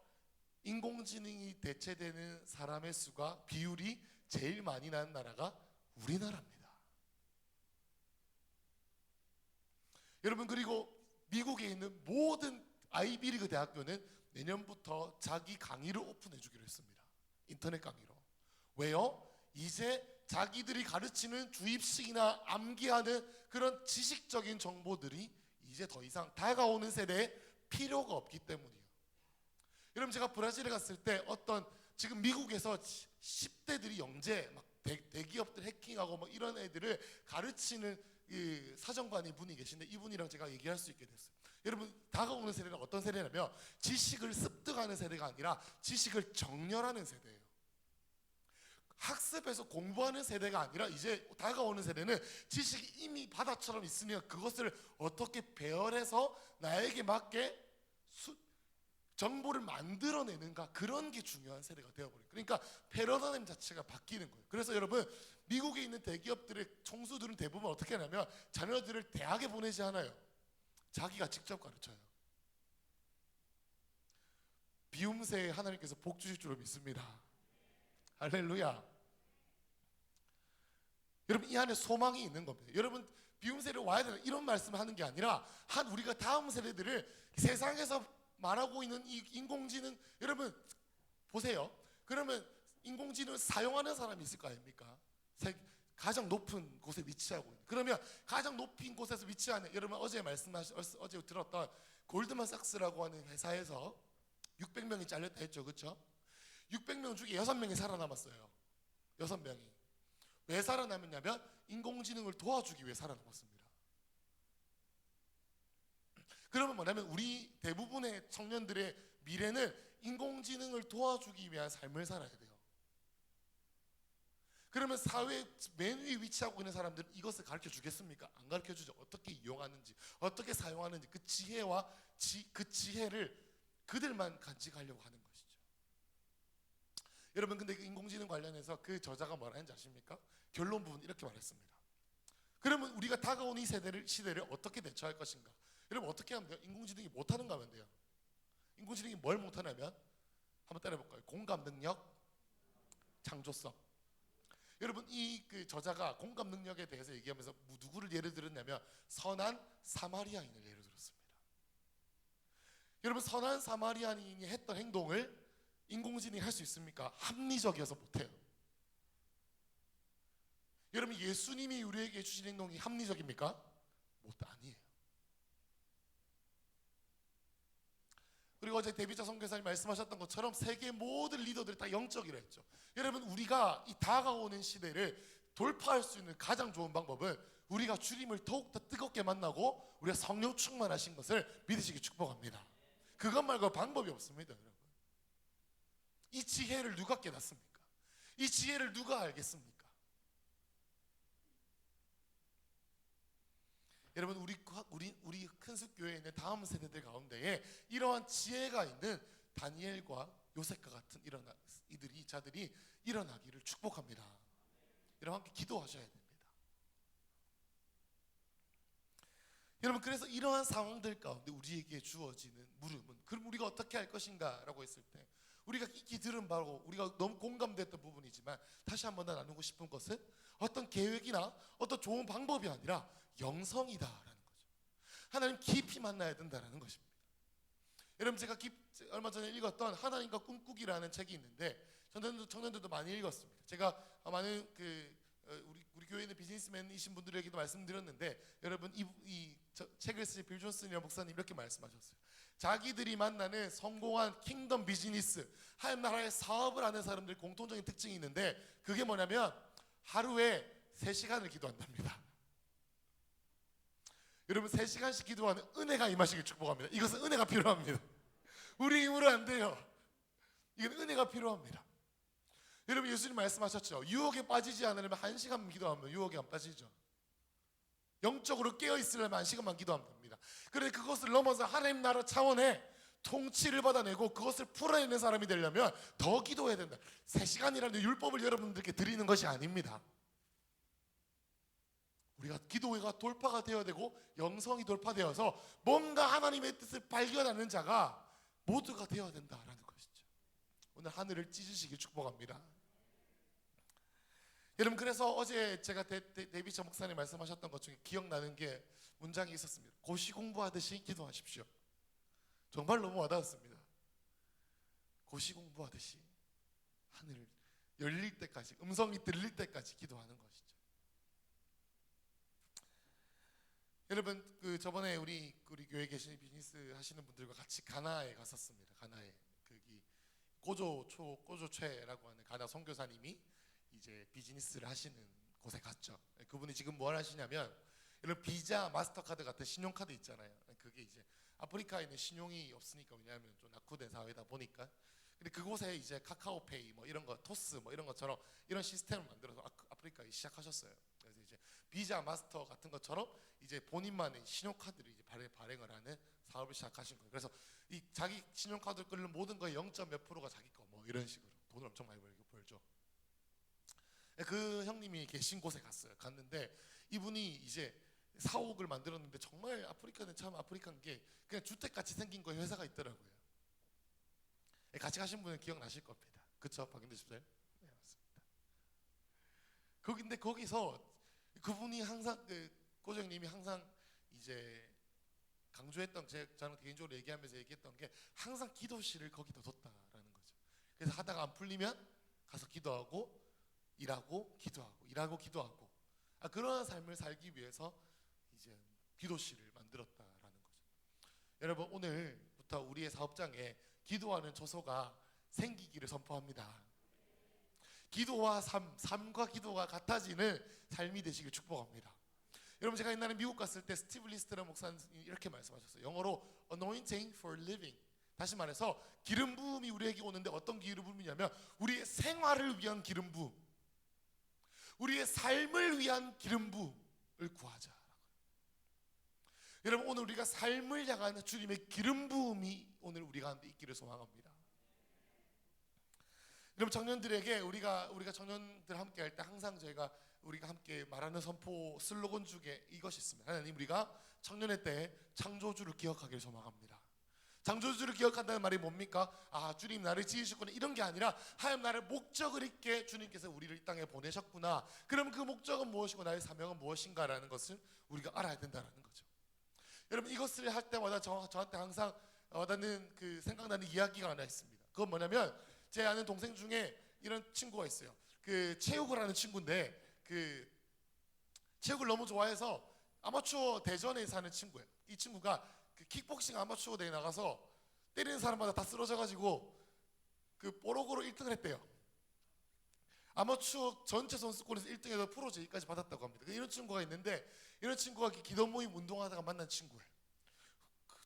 인공지능이 대체되는 사람의 수가 비율이 제일 많이 나는 나라가 우리나라입니다. 여러분 그리고 미국에 있는 모든 아이비리그 대학교는 내년부터 자기 강의를 오픈해 주기로 했습니다. 인터넷 강의로. 왜요? 이제 자기들이 가르치는 주입식이나 암기하는 그런 지식적인 정보들이 이제 더 이상 다가오는 세대에 필요가 없기 때문이에요. 여러분 제가 브라질에 갔을 때 지금 미국에서 10대들이 영재 막 대기업들 해킹하고 막 이런 애들을 가르치는 이 사정관이 분이 계신데 이분이랑 제가 얘기할 수 있게 됐어요. 여러분, 다가오는 세대는 어떤 세대냐면 지식을 습득하는 세대가 아니라 지식을 정렬하는 세대예요. 학습해서 공부하는 세대가 아니라 이제 다가오는 세대는 지식이 이미 바다처럼 있으면 그것을 어떻게 배열해서 나에게 맞게 정보를 만들어내는가, 그런 게 중요한 세대가 되어버려요. 그러니까 패러다임 자체가 바뀌는 거예요. 그래서 여러분, 미국에 있는 대기업들의 총수들은 대부분 어떻게 하냐면 자녀들을 대학에 보내지 않아요. 자기가 직접 가르쳐요. 비움새에 하나님께서 복 주실 줄로 믿습니다. 할렐루야. 여러분, 이 안에 소망이 있는 겁니다. 여러분, 비움새를 와야 되는 이런 말씀을 하는 게 아니라 우리가 다음 세대들을 세상에서 말하고 있는 이 인공지능, 여러분 보세요. 그러면 인공지능을 사용하는 사람이 있을 거 아닙니까? 가장 높은 곳에 위치하고 있는. 그러면 가장 높은 곳에서 위치하는, 여러분 어제 어제 들었던 골드만삭스라고 하는 회사에서 600명이 잘렸다 했죠, 그렇죠? 600명 중에 6명이 살아남았어요. 6명이 왜 살아남았냐면 인공지능을 도와주기 위해 살아남았습니다. 그러면 뭐냐면 우리 대부분의 청년들의 미래는 인공지능을 도와주기 위한 삶을 살아야 돼요. 그러면 사회 맨 위에 위치하고 있는 사람들은 이것을 가르쳐 주겠습니까? 안 가르쳐 주죠. 어떻게 이용하는지, 어떻게 사용하는지, 그 지혜와 그 지혜를 그들만 간직하려고 하는 것이죠. 여러분, 근데 그 인공지능 관련해서 그 저자가 뭐라 했는지 아십니까? 결론 부분 이렇게 말했습니다. 그러면 우리가 다가오는 이 시대를 어떻게 대처할 것인가? 여러분, 어떻게 하면 돼요? 인공지능이 못하는가 하면 돼요. 인공지능이 뭘 못하냐면, 한번 따라해볼까요? 공감 능력, 창조성. 여러분, 이 그 저자가 공감 능력에 대해서 얘기하면서 누구를 예를 들었냐면 선한 사마리아인을 예를 들었습니다. 여러분, 선한 사마리아인이 했던 행동을 인공지능이 할 수 있습니까? 합리적이어서 못해요. 여러분, 예수님이 우리에게 주신 행동이 합리적입니까? 아니에요. 그리고 어제 데비자 선교사님 말씀하셨던 것처럼 세계 모든 리더들이 다 영적이라 했죠. 여러분, 우리가 이 다가오는 시대를 돌파할 수 있는 가장 좋은 방법은 우리가 주님을 더욱더 뜨겁게 만나고 우리가 성령 충만하신 것을 믿으시기 축복합니다. 그것 말고 방법이 없습니다. 여러분, 이 지혜를 누가 깨닫습니까? 이 지혜를 누가 알겠습니까? 여러분, 우리 큰숲교회에 있는 다음 세대들 가운데에 이러한 지혜가 있는 다니엘과 요셉과 같은 자들이 일어나기를 축복합니다. 여러분, 함께 기도하셔야 됩니다. 여러분, 그래서 이러한 상황들 가운데 우리에게 주어지는 물음은, 그럼 우리가 어떻게 할 것인가 라고 했을 때, 우리가 익히 들은 바로 우리가 너무 공감됐던 부분이지만 다시 한 번 더 나누고 싶은 것은 어떤 계획이나 어떤 좋은 방법이 아니라 영성이다라는 거죠. 하나님 깊이 만나야 된다라는 것입니다. 여러분, 제가 얼마 전에 읽었던 하나님과 꿈꾸기라는 책이 있는데 청년들도 많이 읽었습니다. 제가 많은 우리 교회에 있는 비즈니스맨이신 분들에게도 말씀드렸는데, 여러분, 이 책을 쓰신 빌 존슨이라는 목사님 이렇게 말씀하셨어요. 자기들이 만나는 성공한 킹덤 비즈니스, 한 나라의 사업을 하는 사람들 공통적인 특징이 있는데, 그게 뭐냐면 하루에 3시간을 기도한답니다. 여러분, 3시간씩 기도하는 은혜가 임하시길 축복합니다. 이것은 은혜가 필요합니다. 우리 힘으로 안 돼요. 이건 은혜가 필요합니다. 여러분, 예수님 말씀하셨죠. 유혹에 빠지지 않으려면 1시간만 기도하면 유혹에 안 빠지죠. 영적으로 깨어있으려면 1시간만 기도하면 됩니다. 그런데 그것을 넘어서 하나님 나라 차원의 통치를 받아내고 그것을 풀어내는 사람이 되려면 더 기도해야 된다. 3시간이라는 율법을 여러분들께 드리는 것이 아닙니다. 우리가 기도가 돌파가 되어야 되고 영성이 돌파되어서 뭔가 하나님의 뜻을 발견하는 자가 모두가 되어야 된다라는 것이죠. 오늘 하늘을 찢으시길 축복합니다. 여러분, 그래서 어제 제가 데이비처 목사님 말씀하셨던 것 중에 기억나는 게 문장이 있었습니다. 고시 공부하듯이 기도하십시오. 정말 너무 와닿았습니다. 고시 공부하듯이 하늘 열릴 때까지, 음성이 들릴 때까지 기도하는 것이죠. 여러분, 저번에 우리 교회에 계신 비즈니스 하시는 분들과 같이 가나에 갔었습니다. 가나에 거기 꼬조최라고 하는 가나 선교사님이 이제 비즈니스를 하시는 곳에 갔죠. 그분이 지금 뭘 하시냐면 이런 비자, 마스터카드 같은 신용카드 있잖아요. 그게 이제 아프리카에는 신용이 없으니까, 왜냐하면 좀 낙후된 사회다 보니까. 근데 그곳에 이제 카카오페이 뭐 이런 거, 토스 뭐 이런 것처럼 이런 시스템을 만들어서 아프리카에 시작하셨어요. 그래서 이제 비자, 마스터 같은 것처럼 이제 본인만의 신용카드를 이제 발행을 하는 사업을 시작하신 거예요. 그래서 이 자기 신용카드를 끌는 모든 거의 0. 몇 %가 자기 거 뭐 이런 식으로 돈을 엄청 많이 벌죠. 그 형님이 계신 곳에 갔는데 이분이 이제 사옥을 만들었는데 정말 아프리카는 참 아프리카인 게 그냥 주택같이 생긴 거에 회사가 있더라고요. 같이 가신 분은 기억나실 겁니다. 그쵸? 박인대 집사님? 네, 맞습니다. 근데 거기서 그분이 항상 고정님이 항상 이제 강조했던, 저는 개인적으로 얘기하면서 얘기했던 게 항상 기도실을 거기다 뒀다라는 거죠. 그래서 하다가 안 풀리면 가서 기도하고 일하고 기도하고 일하고 기도하고 그러한 삶을 살기 위해서 이제 기도실을 만들었다라는 거죠. 여러분, 오늘부터 우리의 사업장에 기도하는 처소가 생기기를 선포합니다. 기도와 삶과 기도가 같아지는 삶이 되시길 축복합니다. 여러분, 제가 옛날에 미국 갔을 때 스티브 리스트라는 목사님이 이렇게 말씀하셨어요. 영어로 anointing for living. 다시 말해서 기름 부음이 우리에게 오는데 어떤 기름 부음이냐면 우리의 생활을 위한 기름 부음, 우리의 삶을 위한 기름 부음을 구하자. 여러분, 오늘 우리가 삶을 향한 주님의 기름 부음이 오늘 우리 가운데 있기를 소망합니다. 여러분, 청년들에게 우리가 청년들 함께 할 때 항상 우리가 함께 말하는 선포 슬로건 중에 이것이 있습니다. 하나님, 우리가 청년의 때 창조주를 기억하기를 소망합니다. 창조주를 기억한다는 말이 뭡니까? 주님 나를 지으셨구나, 이런 게 아니라 하나님 나를 목적을 있게 주님께서 우리를 이 땅에 보내셨구나. 그럼 그 목적은 무엇이고 나의 사명은 무엇인가라는 것을 우리가 알아야 된다는 거죠. 여러분, 이것을 할 때마다 저한테 항상 생각나는 이야기가 하나 있습니다. 그건 뭐냐면, 제 아는 동생 중에 이런 친구가 있어요. 체육을 하는 친구인데 체육을 너무 좋아해서 아마추어 대전에 사는 친구예요. 이 친구가 킥복싱 아마추어 대회 나가서 때리는 사람마다 다 쓰러져가지고 뽀록으로 1등을 했대요. 아마추어 전체 선수권에서 1등해서 프로 제의까지 받았다고 합니다. 이런 친구가 있는데, 이런 친구가 기도 모임 운동하다가 만난 친구예요.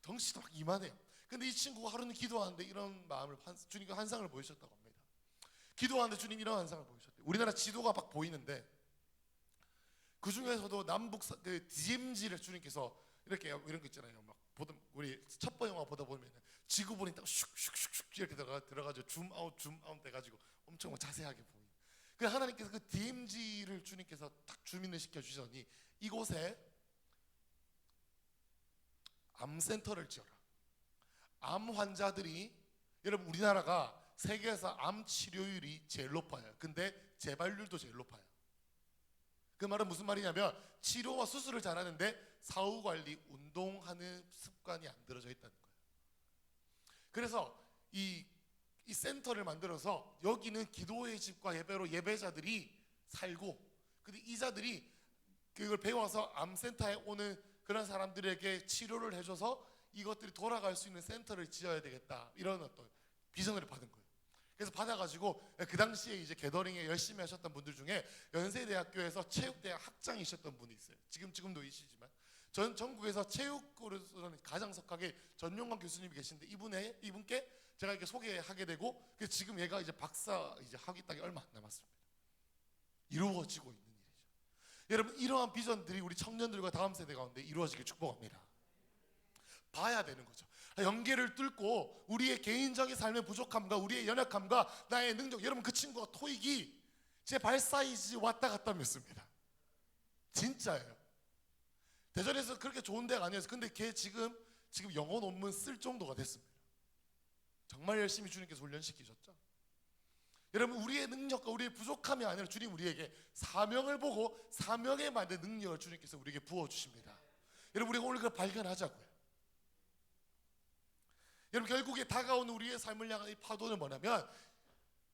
덩치도 막 이만해요. 근데 이 친구가 하루는 기도하는데 이런 마음을 주님이 환상을 보이셨다고 합니다. 기도하는데 주님이 이런 환상을 보이셨대요. 우리나라 지도가 막 보이는데 그 중에서도 남북 DMZ를 주님께서 이렇게 이런 거 있잖아요. 막 우리 첩보 영화 보다 보면 지구본이 딱 슉슉슉슉 이렇게 들어가지고 줌아웃 돼가지고 엄청 자세하게 보이는. 그 하나님께서 그 DMZ를 주님께서 딱 주민을 시켜 주시더니 이곳에 암센터를 지어라. 암 환자들이, 여러분, 우리나라가 세계에서 암 치료율이 제일 높아요. 근데 재발률도 제일 높아요. 그 말은 무슨 말이냐면 치료와 수술을 잘하는데 사후 관리, 운동하는 습관이 안 들어져 있다는 거예요. 그래서 이 센터를 만들어서 여기는 기도의 집과 예배로 예배자들이 살고, 근데 이자들이 그걸 배워서 암센터에 오는 그런 사람들에게 치료를 해줘서 이것들이 돌아갈 수 있는 센터를 지어야 되겠다, 이런 어떤 비전을 받은 거예요. 그래서 받아가지고 그 당시에 이제 게더링에 열심히 하셨던 분들 중에 연세대학교에서 체육대학 학장이셨던 분이 있어요. 지금도 이시지만 전국에서 체육으로서는 가장 석하게 전용관 교수님이 계신데 이분께 제가 이렇게 소개하게 되고, 지금 얘가 이제 박사 이제 학위 따기 얼마 안 남았습니다. 이루어지고 있는 일이죠. 여러분, 이러한 비전들이 우리 청년들과 다음 세대 가운데 이루어지길 축복합니다. 봐야 되는 거죠. 연계를 뚫고 우리의 개인적인 삶의 부족함과 우리의 연약함과 나의 능력, 여러분, 그 친구가 토익이 제 발 사이즈 왔다 갔다 했습니다. 진짜예요. 대전에서 그렇게 좋은 데가 아니었어요. 근데 걔 지금 영어 논문 쓸 정도가 됐습니다. 정말 열심히 주님께서 훈련시키셨죠. 여러분, 우리의 능력과 우리의 부족함이 아니라 주님 우리에게 사명을 보고 사명에 맞는 능력을 주님께서 우리에게 부어주십니다. 여러분, 우리가 오늘 그걸 발견하자고요. 여러분, 결국에 다가오는 우리의 삶을 향한 이 파도는 뭐냐면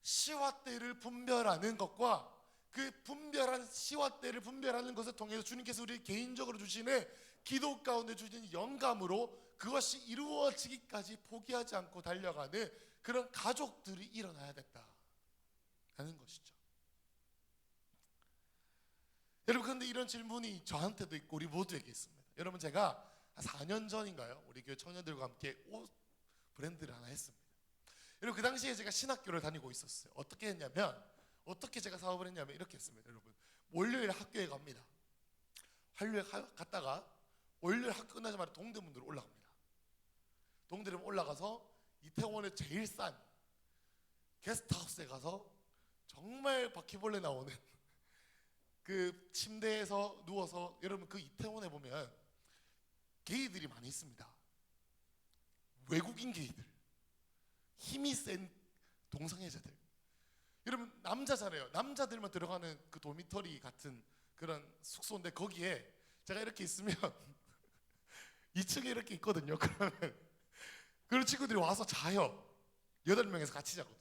시와 때를 분별하는 것과 그 분별한 시와 때를 분별하는 것을 통해서 주님께서 우리 개인적으로 주시는 기도 가운데 주시는 영감으로 그것이 이루어지기까지 포기하지 않고 달려가는 그런 가족들이 일어나야 된다는 것이죠. 여러분 근데 이런 질문이 저한테도 있고 우리 모두에게 있습니다. 여러분 제가 한 4년 전인가요? 우리 교회 청년들과 함께 옷 브랜드를 하나 했습니다. 여러분 그 당시에 제가 신학교를 다니고 있었어요. 어떻게 했냐면 어떻게 제가 사업을 했냐면 이렇게 했습니다. 여러분 월요일 학교에 갑니다. 화요일 갔다가 월요일 학교 끝나자마자 동대문으로 올라갑니다. 동대문 올라가서 이태원의 제일 싼 게스트하우스에 가서 정말 바퀴벌레 나오는 그 침대에서 누워서, 여러분 그 이태원에 보면 게이들이 많이 있습니다. 외국인 게이들, 힘이 센 동성애자들. 여러분 남자잖아요. 남자들만 들어가는 그 도미터리 같은 그런 숙소인데 거기에 제가 이렇게 있으면 2층에 이렇게 있거든요. 그러면 그런 친구들이 와서 자요. 8명에서 같이 자거든요.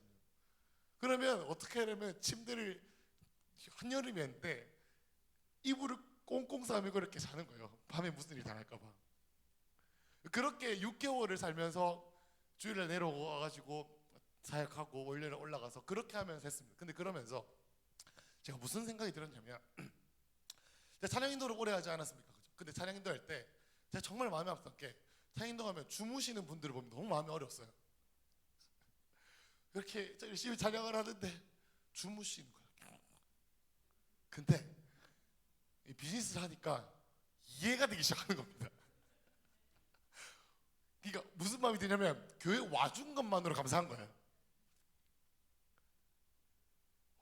그러면 어떻게 하냐면 침대를 한여름이었는데 이불을 꽁꽁 싸매고 이렇게 자는 거예요. 밤에 무슨 일이 당할까 봐. 그렇게 6개월을 살면서 주일에 내려와가지고 사역하고 월요일에 올라가서 그렇게 하면서 했습니다. 근데 그러면서 제가 무슨 생각이 들었냐면 제가 찬양인도를 오래 하지 않았습니까? 그죠? 근데 찬양인도 할 때 제가 정말 마음이 아팠던 게 찬양인도 가면 주무시는 분들을 보면 너무 마음이 어려웠어요. 이렇게 열심히 찬양을 하는데 주무시는 거예요. 근데 이 비즈니스를 하니까 이해가 되기 시작하는 겁니다. 그러니까 무슨 마음이 드냐면 교회 와준 것만으로 감사한 거예요.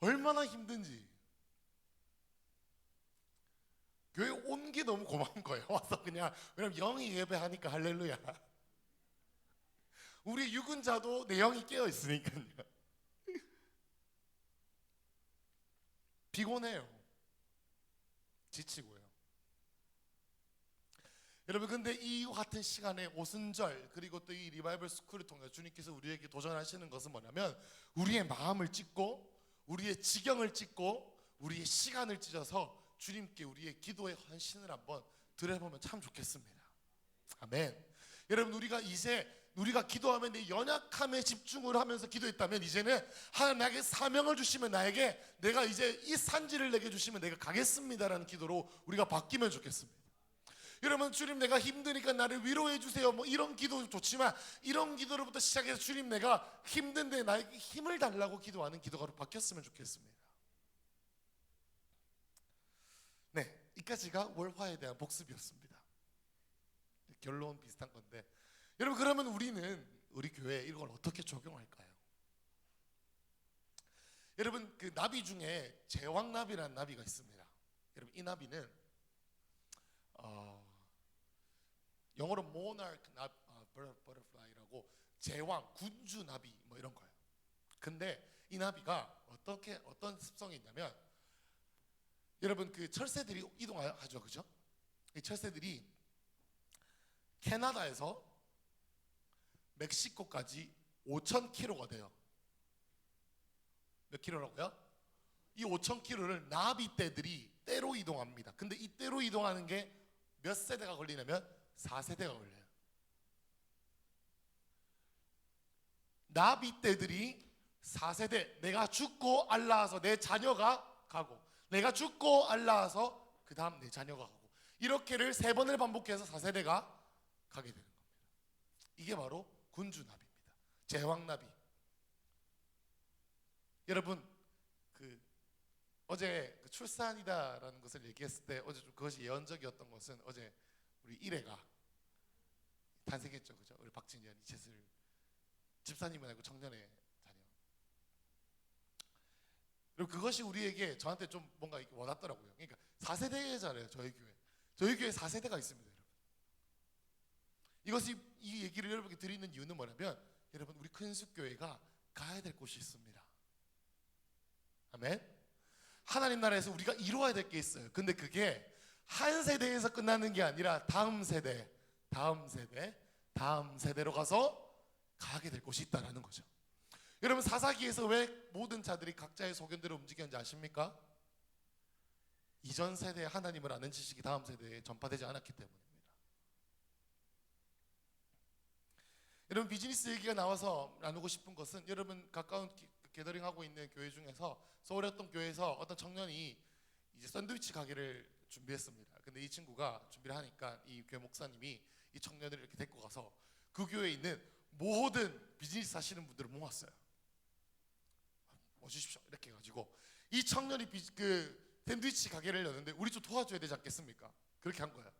얼마나 힘든지. 교회 온 게 너무 고마운 거예요. 와서 그냥, 왜냐면 영이 예배하니까 할렐루야. 우리 유근자도 내 영이 깨어 있으니까요. 피곤해요. 지치고요. 여러분 근데 이 같은 시간에 오순절 그리고 또 이 리바이벌 스쿨을 통해 주님께서 우리에게 도전하시는 것은 뭐냐면 우리의 마음을 찢고 우리의 지경을 찢고 우리의 시간을 찢어서 주님께 우리의 기도의 헌신을 한번 드려보면 참 좋겠습니다. 아멘. 여러분 우리가 기도하면 내 연약함에 집중을 하면서 기도했다면 이제는 하나님 나에게 사명을 주시면 나에게 내가 이제 이 산지를 내게 주시면 내가 가겠습니다라는 기도로 우리가 바뀌면 좋겠습니다. 여러분 주님 내가 힘드니까 나를 위로해 주세요 뭐 이런 기도 좋지만 이런 기도로부터 시작해서 주님 내가 힘든데 나에게 힘을 달라고 기도하는 기도가 바뀌었으면 좋겠습니다. 네, 이까지가 월화에 대한 복습이었습니다. 결론 비슷한 건데 여러분 그러면 우리 교회에 이걸 어떻게 적용할까요? 여러분 그 나비 중에 제왕나비라는 나비가 있습니다. 여러분 이 나비는 영어로 monarch butterfly라고 제왕, 군주 나비 뭐 이런 거예요. 근데 이 나비가 어떤 습성이 있냐면 여러분 그 철새들이 이동하죠, 그죠? 이 철새들이 캐나다에서 멕시코까지 5,000km가 돼요. 몇 킬로라고요? 이 5,000km를 나비떼들이 떼로 이동합니다. 근데 이 떼로 이동하는 게 몇 세대가 걸리냐면 4세대가 걸려요. 나비떼들이 4세대, 내가 죽고 알라와서 내 자녀가 가고 내가 죽고 알라와서 그 다음 내 자녀가 가고 이렇게를 3번을 반복해서 4세대가 가게 되는 겁니다. 이게 바로 군주나비입니다. 제왕나비. 여러분 어제 그 출산이다라는 것을 얘기했을 때 어제 좀 그것이 예언적이었던 것은 어제 우리 일애가 탄생했죠, 그죠? 우리 박진현, 이채슬 집사님은 아니고 청년의 자녀. 그리고 그것이 저한테 좀 뭔가 와닿더라고요. 그러니까 4세대잖아요, 저희 교회 4세대가 있습니다, 여러분. 이 얘기를 여러분께 드리는 이유는 뭐냐면 여러분 우리 큰숙교회가 가야 될 곳이 있습니다. 아멘. 하나님 나라에서 우리가 이루어야 될 게 있어요. 근데 그게 한 세대에서 끝나는 게 아니라 다음 세대로 가서 가게 될 곳이 있다라는 거죠. 여러분 사사기에서 왜 모든 자들이 각자의 소견대로 움직였는지 아십니까? 이전 세대의 하나님을 아는 지식이 다음 세대에 전파되지 않았기 때문입니다. 여러분 비즈니스 얘기가 나와서 나누고 싶은 것은 여러분 가까운 게더링하고 있는 교회 중에서 서울의 어떤 교회에서 어떤 청년이 이제 샌드위치 가게를 준비했습니다. 근데 이 친구가 준비를 하니까 이 교회 목사님이 이 청년을 이렇게 데리고 가서 그 교회에 있는 모든 비즈니스 하시는 분들을 모았어요. 오십시오 이렇게 해가지고 이 청년이 그 샌드위치 가게를 여는데 우리 좀 도와줘야 되지 않겠습니까? 그렇게 한 거예요.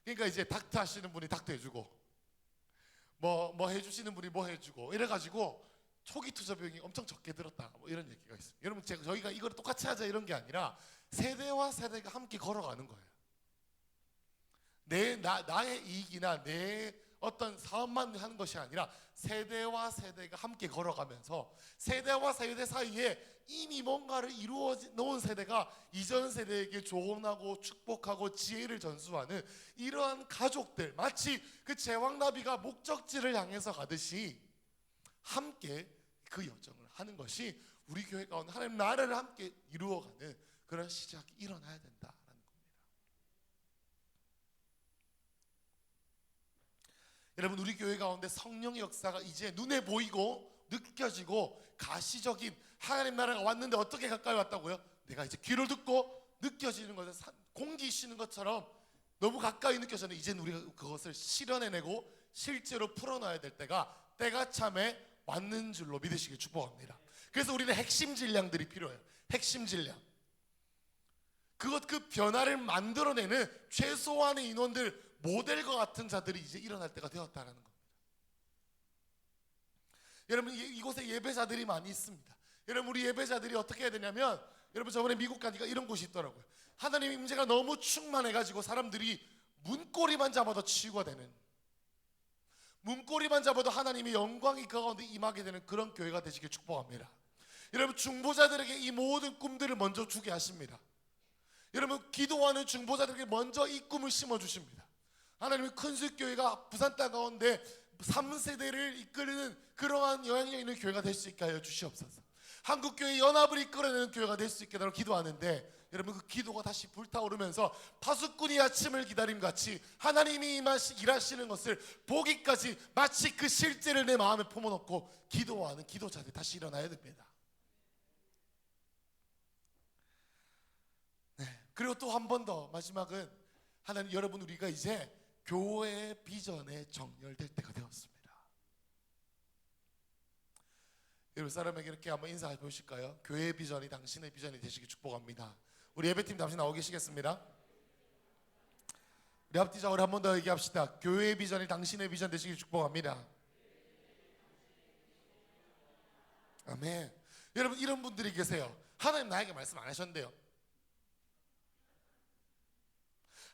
그러니까 이제 닥터 하시는 분이 닥터 해주고 뭐 해주시는 분이 뭐 해주고 이래가지고 초기 투자 비용이 엄청 적게 들었다 뭐 이런 얘기가 있어요. 여러분 저희가 이걸 똑같이 하자 이런 게 아니라 세대와 세대가 함께 걸어가는 거예요. 나의 이익이나 내 어떤 사업만 하는 것이 아니라 세대와 세대가 함께 걸어가면서 세대와 세대 사이에 이미 뭔가를 이루어 놓은 세대가 이전 세대에게 조언하고 축복하고 지혜를 전수하는 이러한 가족들, 마치 그 제왕나비가 목적지를 향해서 가듯이 함께 그 여정을 하는 것이 우리 교회 가운데 하나님 나라를 함께 이루어가는 그런 시작이 일어나야 된다라는 겁니다. 여러분, 우리 교회 가운데 성령의 역사가 이제 눈에 보이고 느껴지고 가시적인 하나님 나라가 왔는데 어떻게 가까이 왔다고요? 내가 이제 귀를 듣고 느껴지는 것을 공기 쉬는 것처럼 너무 가까이 느껴졌는데 이제는 우리가 그것을 실현해내고 실제로 풀어놔야 될 때가 참에 왔는 줄로 믿으시길 축복합니다. 그래서 우리는 핵심 질량들이 필요해요. 핵심 질량. 그 변화를 만들어내는 최소한의 인원들, 모델과 같은 자들이 이제 일어날 때가 되었다는 겁니다. 여러분, 이곳에 예배자들이 많이 있습니다. 여러분, 우리 예배자들이 어떻게 해야 되냐면, 여러분 저번에 미국 가니까 이런 곳이 있더라고요. 하나님의 임재가 너무 충만해가지고 사람들이 문고리만 잡아도 치유가 되는, 문고리만 잡아도 하나님의 영광이 그 가운데 임하게 되는 그런 교회가 되시길 축복합니다. 여러분, 중보자들에게 이 모든 꿈들을 먼저 주게 하십니다. 여러분, 기도하는 중보자들에게 먼저 이 꿈을 심어주십니다. 하나님의 큰술교회가 부산 땅 가운데 3세대를 이끌는 그러한 영향력 있는 교회가 될 수 있게 하여 주시옵소서. 한국교회 연합을 이끌어내는 교회가 될 수 있게 하도록 기도하는데, 여러분 그 기도가 다시 불타오르면서 파수꾼이 아침을 기다림같이 하나님이 일하시는 것을 보기까지 마치 그 실제를 내 마음에 품어놓고 기도하는 기도자들이 다시 일어나야 됩니다. 네. 그리고 또 한 번 더 마지막은 하나님, 여러분 우리가 이제 교회의 비전에 정렬될 때가 되었습니다. 여러분 사람에게 이렇게 한번 인사해 보실까요? 교회의 비전이 당신의 비전이 되시길 축복합니다. 우리 예배팀 잠시 나오 계시겠습니다. 우리 앞뒤자 우리 한 번 더 얘기합시다. 교회의 비전이 당신의 비전 되시길 축복합니다. 아멘. 여러분, 이런 분들이 계세요. 하나님 나에게 말씀 안 하셨는데요,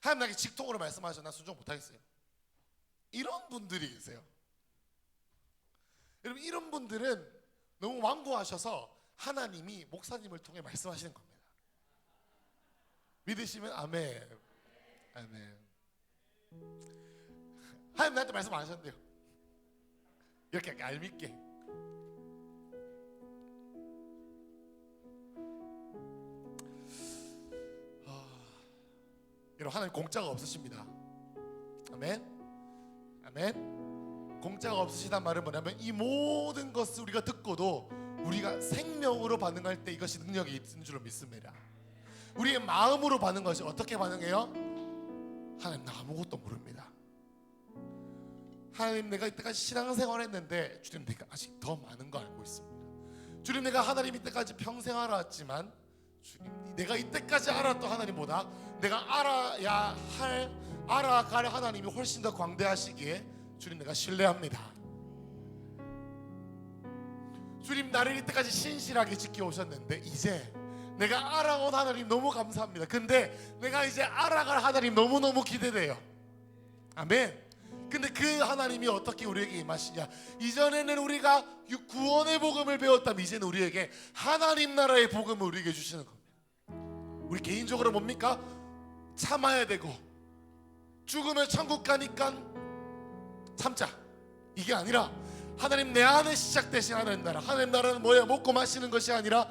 하나님 나에게 직통으로 말씀하셔, 나 순종 못하겠어요. 이런 분들이 계세요. 여러분, 이런 분들은 너무 완고하셔서 하나님이 목사님을 통해 말씀하시는 겁니다. 믿으시면 아멘. 아멘. 하나님 나한테 말씀 안 하셨는데요, 이렇게 얄밉게. 여러분, 하나님 공짜가 없으십니다. 아멘. 아멘. 공짜가 없으시단 말은 뭐냐면 이 모든 것을 우리가 듣고도 우리가 생명으로 반응할 때 이것이 능력이 있는 줄로 믿습니다. 우리의 마음으로 반응하는 것이 어떻게 반응해요? 하나님, 나 아무것도 모릅니다. 하나님, 내가 이때까지 신앙생활 했는데 주님, 내가 아직 더 많은 거 알고 있습니다. 주님, 내가 하나님 이때까지 평생 알아왔지만 주님, 내가 이때까지 알았던 하나님보다 내가 알아갈 하나님이 훨씬 더 광대하시기에 주님, 내가 신뢰합니다. 주님, 나를 이때까지 신실하게 지켜오셨는데 이제 내가 알아온 하나님 너무 감사합니다. 근데 내가 이제 알아갈 하나님 너무너무 기대돼요. 아멘. 근데 그 하나님이 어떻게 우리에게 임하시냐? 이전에는 우리가 구원의 복음을 배웠다면 이제는 우리에게 하나님 나라의 복음을 우리에게 주시는 겁니다. 우리 개인적으로 뭡니까? 참아야 되고, 죽으면 천국 가니까 참자, 이게 아니라 하나님 내 안에 시작되신 하나님 나라. 하나님 나라는 뭐예요? 먹고 마시는 것이 아니라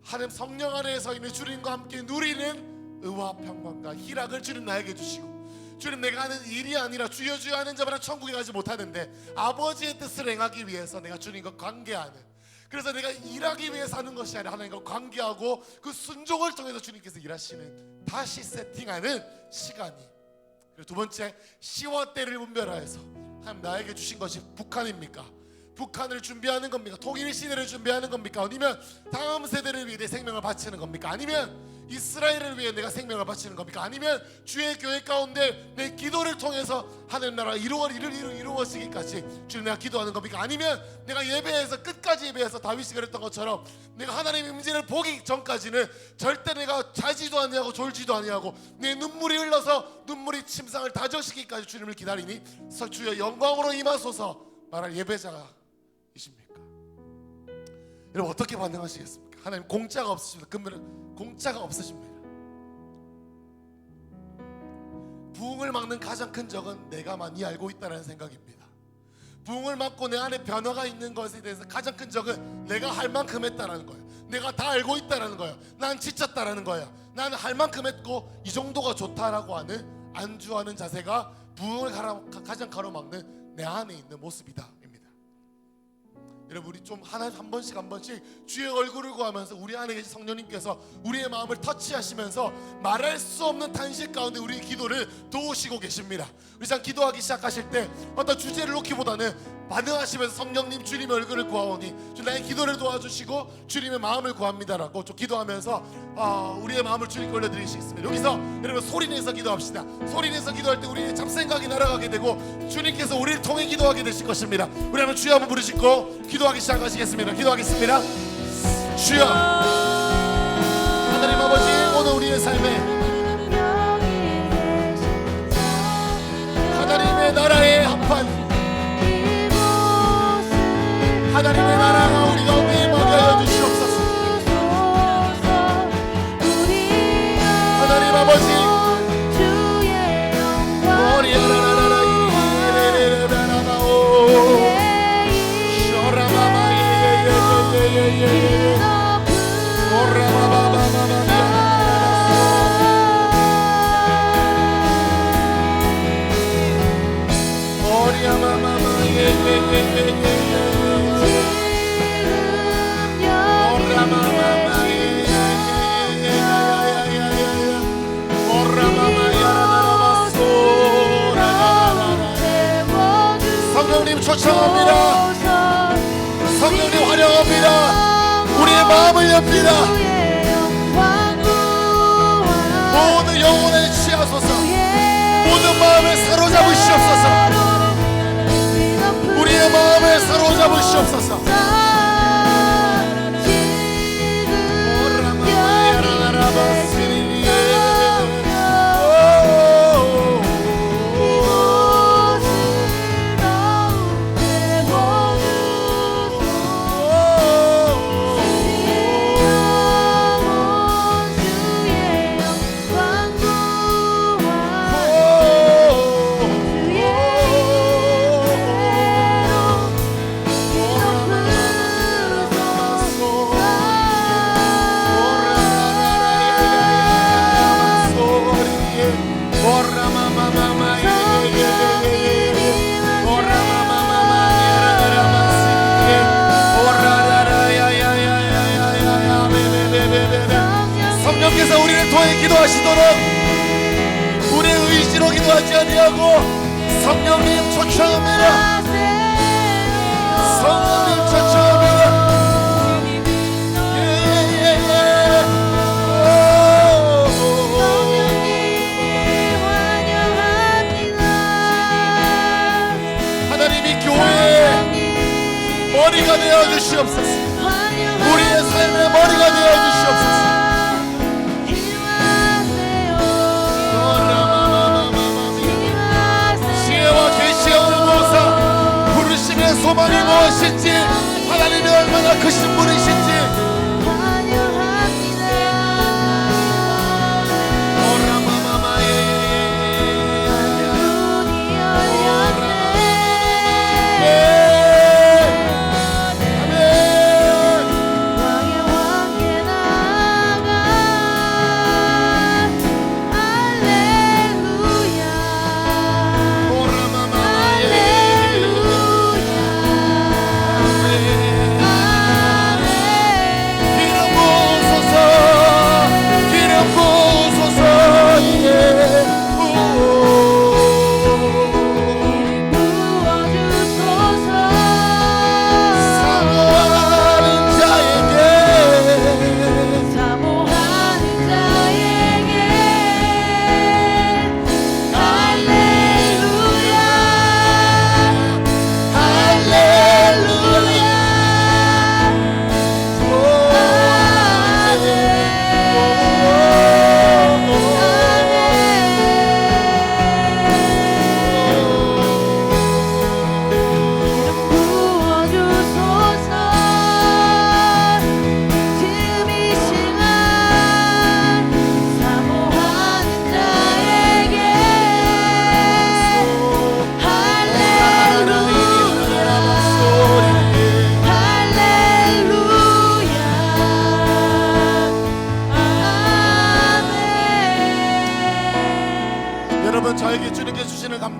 하나님 성령 안에서 있는 주님과 함께 누리는 의와 평강과 희락을 주님 나에게 주시고, 주님, 내가 하는 일이 아니라 주여 주여 하는 자마다 천국에 가지 못하는데 아버지의 뜻을 행하기 위해서 내가 주님과 관계하는 그래서 내가 일하기 위해서 하는 것이 아니라 하나님과 관계하고 그 순종을 통해서 주님께서 일하시는, 다시 세팅하는 시간이. 그리고 두 번째, 시와 때를 분별하여서 하나님 나에게 주신 것이 북한입니까? 북한을 준비하는 겁니까? 통일 시대를 준비하는 겁니까? 아니면 다음 세대를 위해 내 생명을 바치는 겁니까? 아니면 이스라엘을 위해 내가 생명을 바치는 겁니까? 아니면 주의 교회 가운데 내 기도를 통해서 하나님 나라 이루어지기까지 주님 내가 기도하는 겁니까? 아니면 내가 예배에서 끝까지 예배해서 다윗이 그랬던 것처럼 내가 하나님의 임재를 보기 전까지는 절대 내가 자지도 아니하고 졸지도 아니하고 내 눈물이 흘러서 눈물이 침상을 다져시기까지 주님을 기다리니 주여 영광으로 임하소서 말할 예배자가 이십니까? 여러분 어떻게 반응하시겠습니까? 하나님 공짜가 없으십니다. 그러면 공짜가 없으십니다. 부흥을 막는 가장 큰 적은 내가 많이 알고 있다는 생각입니다. 부흥을 막고 내 안에 변화가 있는 것에 대해서 가장 큰 적은 내가 할 만큼 했다는 거예요. 내가 다 알고 있다는 거예요. 난 지쳤다는 거예요. 나는 할 만큼 했고 이 정도가 좋다라고 하는 안주하는 자세가 부흥을 가장 가로막는 내 안에 있는 모습이다. 여러분 우리 좀 한 번씩 주의 얼굴을 구하면서 우리 안에 계신 성령님께서 우리의 마음을 터치하시면서 말할 수 없는 탄식 가운데 우리의 기도를 도우시고 계십니다. 우리 참 기도하기 시작하실 때 어떤 주제를 놓기보다는 반응하시면서 성령님 주님의 얼굴을 구하오니 주 나의 기도를 도와주시고 주님의 마음을 구합니다라고 좀 기도하면서 우리의 마음을 주님께 올려드리시겠습니다. 여기서 여러분 소리내서 기도합시다. 소리내서 기도할 때 우리의 잡생각이 날아가게 되고 주님께서 우리를 통해 기도하게 되실 것입니다. 우리 한번 주여 한번 부르시고 기도하기 시작하시겠습니다. 기도하겠습니다. 주여 하나님 아버지 오늘 우리의 삶에 하나님의 나라의 한판 하나님의 나라가 우리 가운데 임하게 하여 주시옵소서. 하나님 아버지 머리아라라라 이레레레라라마오 쇼라마마예예예예예예 오라마마마마마야 머리아마마마예예예예예 성령님 초청합니다. 성령님 환영합니다. 우리의 마음을 엽니다. 모든 영혼을 취하소서. 모든 마음을 사로잡으시옵소서. 우리의 마음을 사로잡으시옵소서. 성령께서 우리를 통해 기도하시도록 우리의 의지로 기도하지 아니하고 성령님 초청합니다. 성령님 초청합니다. 하나님이 교회의 머리가 되어주시옵소서. 우리의 삶의 머리가 되어주시옵소서. 소망이 무엇인지 하나님이 얼마나 크신 분이신지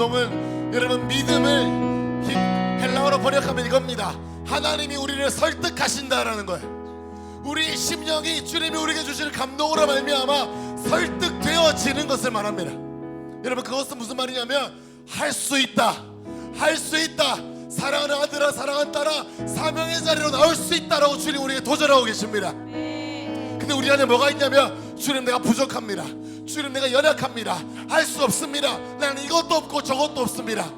운동은 여러분 믿음을 헬라어로 번역하면 이겁니다. 하나님이 우리를 설득하신다라는 거예요. 우리 심령이 주님이 우리에게 주시는 감동으로 말미암아 설득되어지는 것을 말합니다. 여러분 그것은 무슨 말이냐면 할 수 있다, 할 수 있다, 사랑하는 아들아 사랑하는 딸아 사명의 자리로 나올 수 있다라고 주님 우리에게 도전하고 계십니다. 근데 우리 안에 뭐가 있냐면 주님 내가 부족합니다, 주님 내가 연약합니다, 할 수 없습니다, 나는 이것도 없고 저것도 없습니다,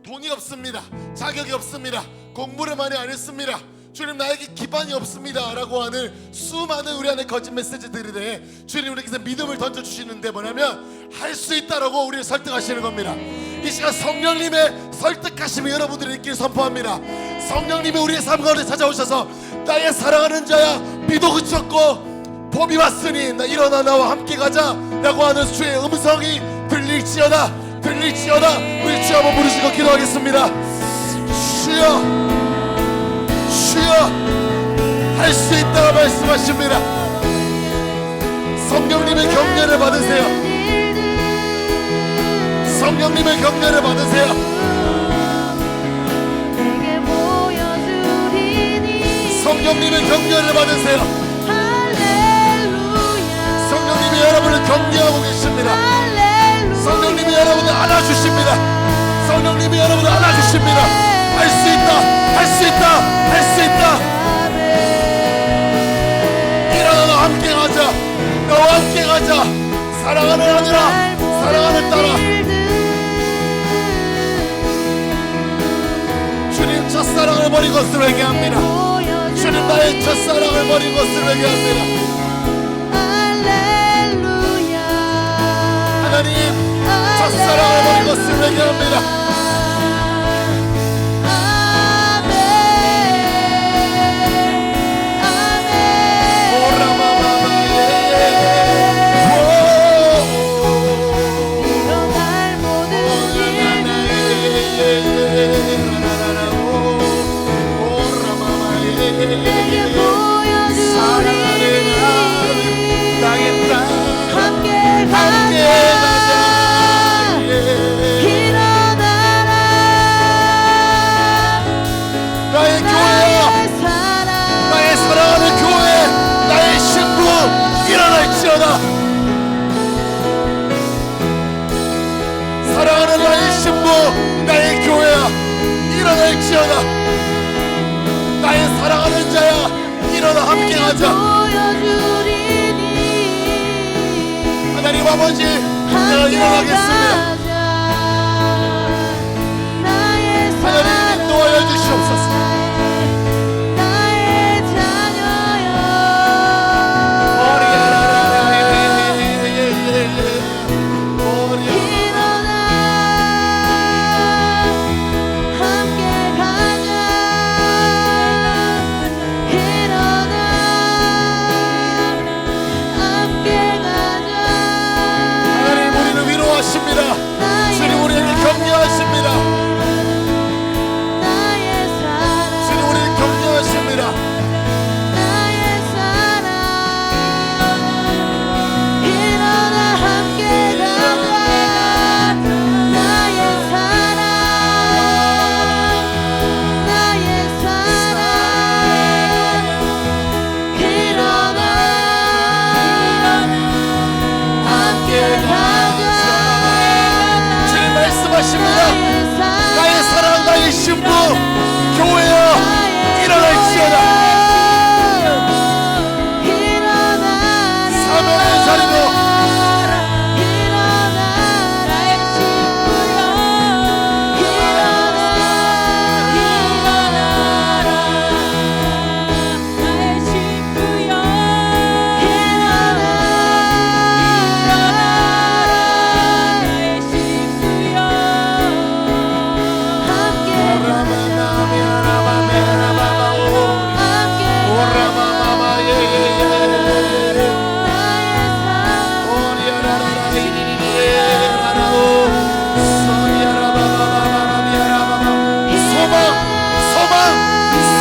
돈이 없습니다, 자격이 없습니다, 공부를 많이 안 했습니다, 주님 나에게 기반이 없습니다 라고 하는 수많은 우리 안에 거짓 메시지들에 대해 주님 우리에게서 믿음을 던져주시는데 뭐냐면 할 수 있다라고 우리를 설득하시는 겁니다. 이 시간 성령님의 설득하심을 여러분들이 있길 선포합니다. 성령님이 우리의 삶 가운데 찾아오셔서 나의 사랑하는 자야 비도 그쳤고 봄이 왔으니 나 일어나 나와 함께 가자 라고 하는 주의 음성이 들릴지어다 들릴지어다. 우리 주 한번 부르시고 기도하겠습니다. 주여 주여 할 수 있다고 말씀하십니다. 성령님의 격려를 받으세요. 성령님의 격려를 받으세요. 성령님의 격려를 받으세요. 성령님이 여러분을 격려하고 계십니다. 성령님이 여러분을 안아주십니다. 성령님이 여러분을 안아주십니다. 할 수 있다, 할 수 있다, 할 수 있다. 일어나 너와 함께 가자, 너와 함께 가자. 사랑하는 아들아, 사랑하는 딸아, 주님 첫사랑을 버린 것을 회개합니다. 주님 나의 첫사랑을 버린 것을 회개합니다. 하나님 첫사랑을 버린 것을 회개합니다. 사랑하는 나의 신부, 나의 교회야, 일어날지어다. 나의 사랑하는 자야, 일어나 함께 가자. 하나님 아버지, 내가 일어나겠습니다. 하나님 인도하여 주시옵소서. 주님 우리에게 격려하십니다. 주님 우리에게 격려하십니다. 나의 사랑 일어나 함께 가자. 나의 사랑 나의 사랑 일어나 함께 가자. 말씀하십니다. 나의 사랑 나의 신부 교회여 일어날지어다. 사명의 자리로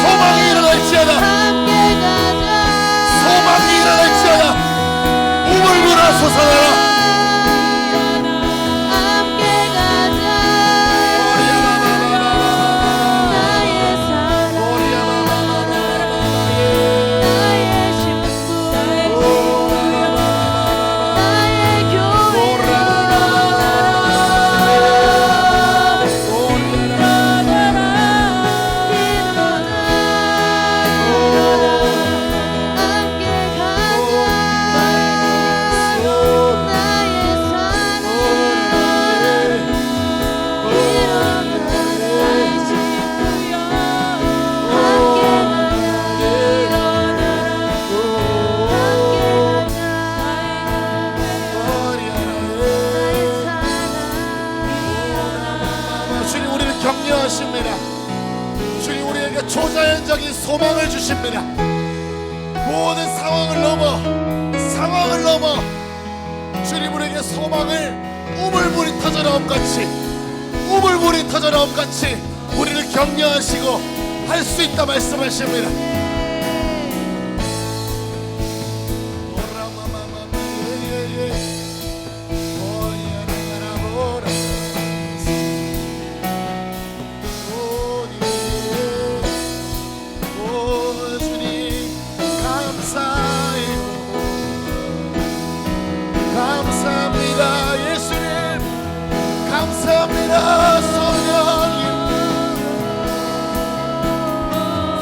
소망이 일어날지어다. 소망이 일어날지어다. 우물물아 솟아나라. 우리에게 초자연적인 소망을 주십니다. 모든 상황을 넘어 주님 우리에게 소망을 우물물이 터져나옴 같이 우리를 격려하시고 할 수 있다 말씀하십니다. 감사합니다. 예수님 감사합니다. 성령님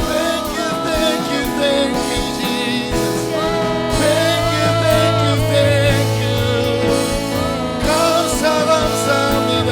Thank you, thank you, thank you, Jesus. Thank you, thank you, thank you. 감사합니다.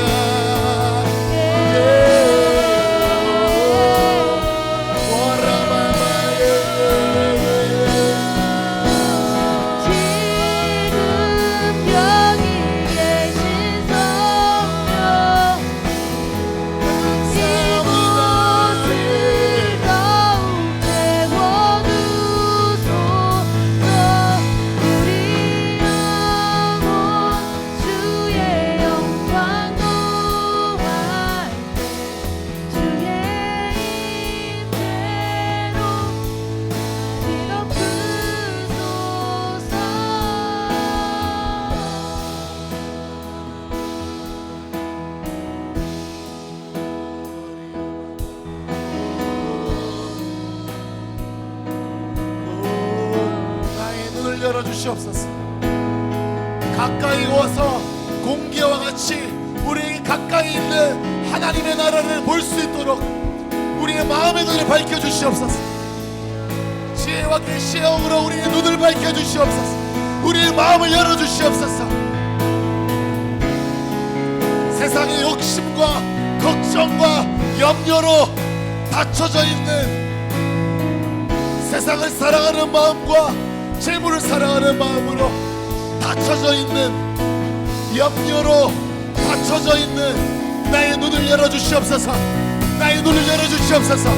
열어주시옵소서. 가까이 오서 공기와 같이 우리에게 가까이 있는 하나님의 나라를 볼 수 있도록 우리의 마음의 눈을 밝혀주시옵소서. 지혜와 계시의 영으로 우리의 눈을 밝혀주시옵소서. 우리의 마음을 열어주시옵소서. 세상의 욕심과 걱정과 염려로 닫혀져 있는 세상을 사랑하는 마음과 재물을 사랑하는 마음으로 닫혀져 있는 염려로 닫혀져 있는 나의 눈을 열어주시옵소서. 나의 눈을 열어주시옵소서.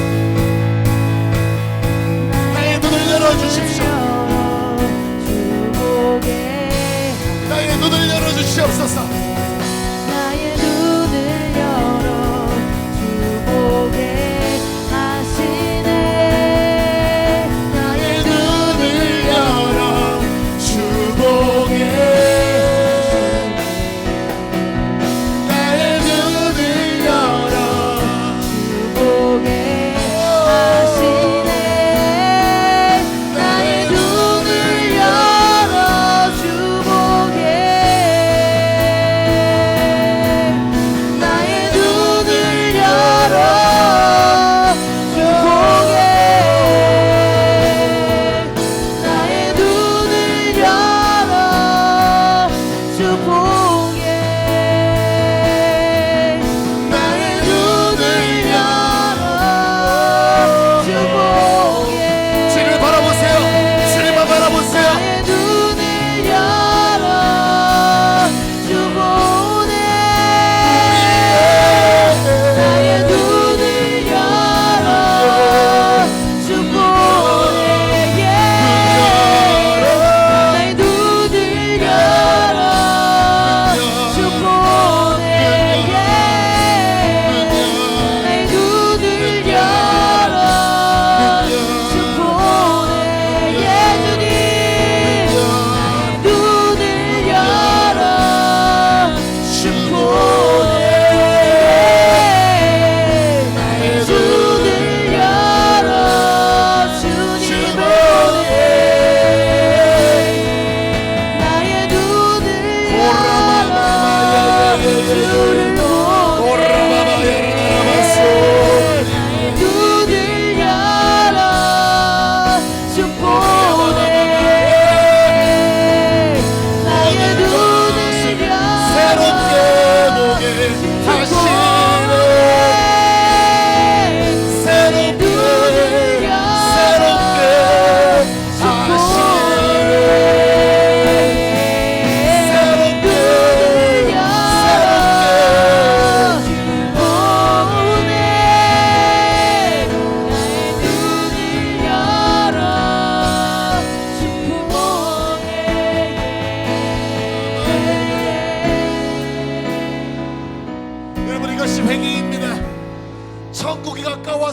나의 눈을 열어주십시오. 나의 눈을 열어주시옵소서. 나의 눈을 열어 주보게 하시네. 나의 눈을 열어 주보게. 나의 눈을 열어 주보게 하시네. 나의 눈을 열어 주보게.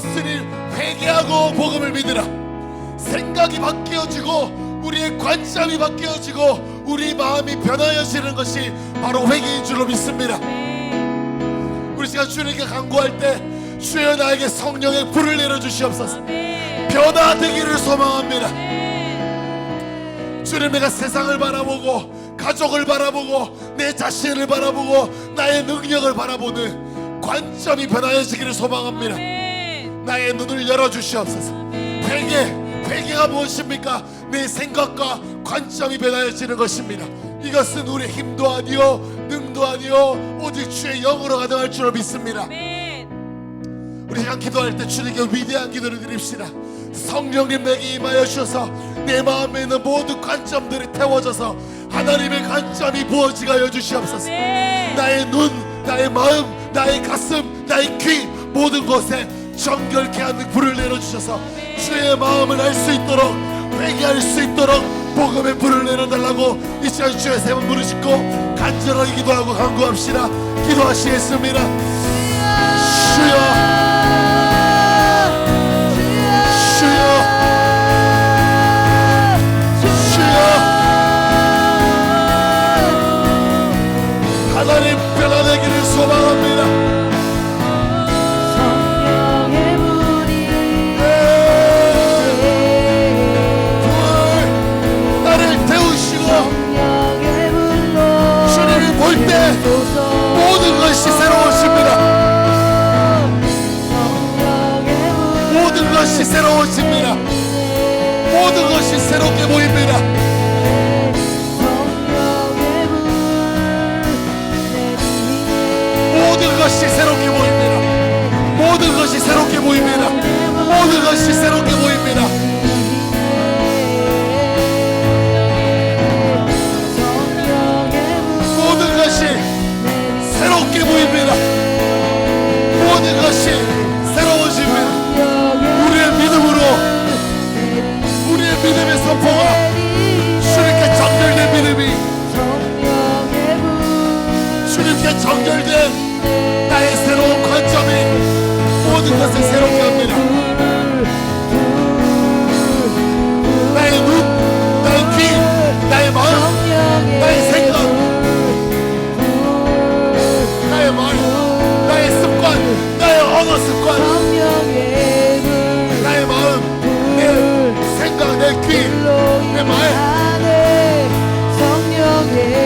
잘못했으니 회개하고 복음을 믿으라. 생각이 바뀌어지고 우리의 관점이 바뀌어지고 우리 마음이 변화해지는 것이 바로 회개인 줄로 믿습니다. 우리 시간 주님께 간구할 때 주여 나에게 성령의 불을 내려주시옵소서. 변화되기를 소망합니다. 주님, 내가 세상을 바라보고 가족을 바라보고 내 자신을 바라보고 나의 능력을 바라보는 관점이 변화해지기를 소망합니다. 나의 눈을 열어주시옵소서. 회개가 무엇입니까? 내 생각과 관점이 변화해지는 것입니다. 이것은 우리의 힘도 아니요 능도 아니요 오직 주의 영으로 가능할 줄로 믿습니다. 우리 시간 기도할 때 주님께 위대한 기도를 드립시다. 성령님 내게 임하여 주셔서 내 마음에 있는 모든 관점들이 태워져서 하나님의 관점이 부어지게 하여 주시옵소서. 나의 눈, 나의 마음, 나의 가슴, 나의 귀 모든 것에 정결케 하는 불을 내려주셔서 주의 마음을 알 수 있도록 회개할 수 있도록 복음의 불을 내려달라고 이 시간 주의 세 번 부르짖고 간절하게 기도하고 간구합시다. 기도하시겠습니다. 주여, 하나님 변화되기를 소망합니다. 성령의 불이 나를 태우시고 성령의 불로 주님이 볼 때 모든 것이 새로워집니다. 모든 것이 새로워집니다. 모든 것이 새롭게 보입니다. 모든 것이 새롭게 보입니다. 모든 것이 새롭게 보입니다. 모든 것이 새롭게 보입니다. 모든 것이 새롭게 보입니다. 모든 것이 새로워집니다. 우리의 믿음으로 우리의 믿음의 선포가 주님께 정결된 믿음이 주님께 정결된 나의 새로운 관점이 모든 것을 새롭게 합니다. 나의 눈, 나의 귀, 나의 마음, 나의 생각, 나의 말, 나의 습관, 나의 언어 습관, 나의 마음, 내 생각, 내 귀, 내 말. 성령의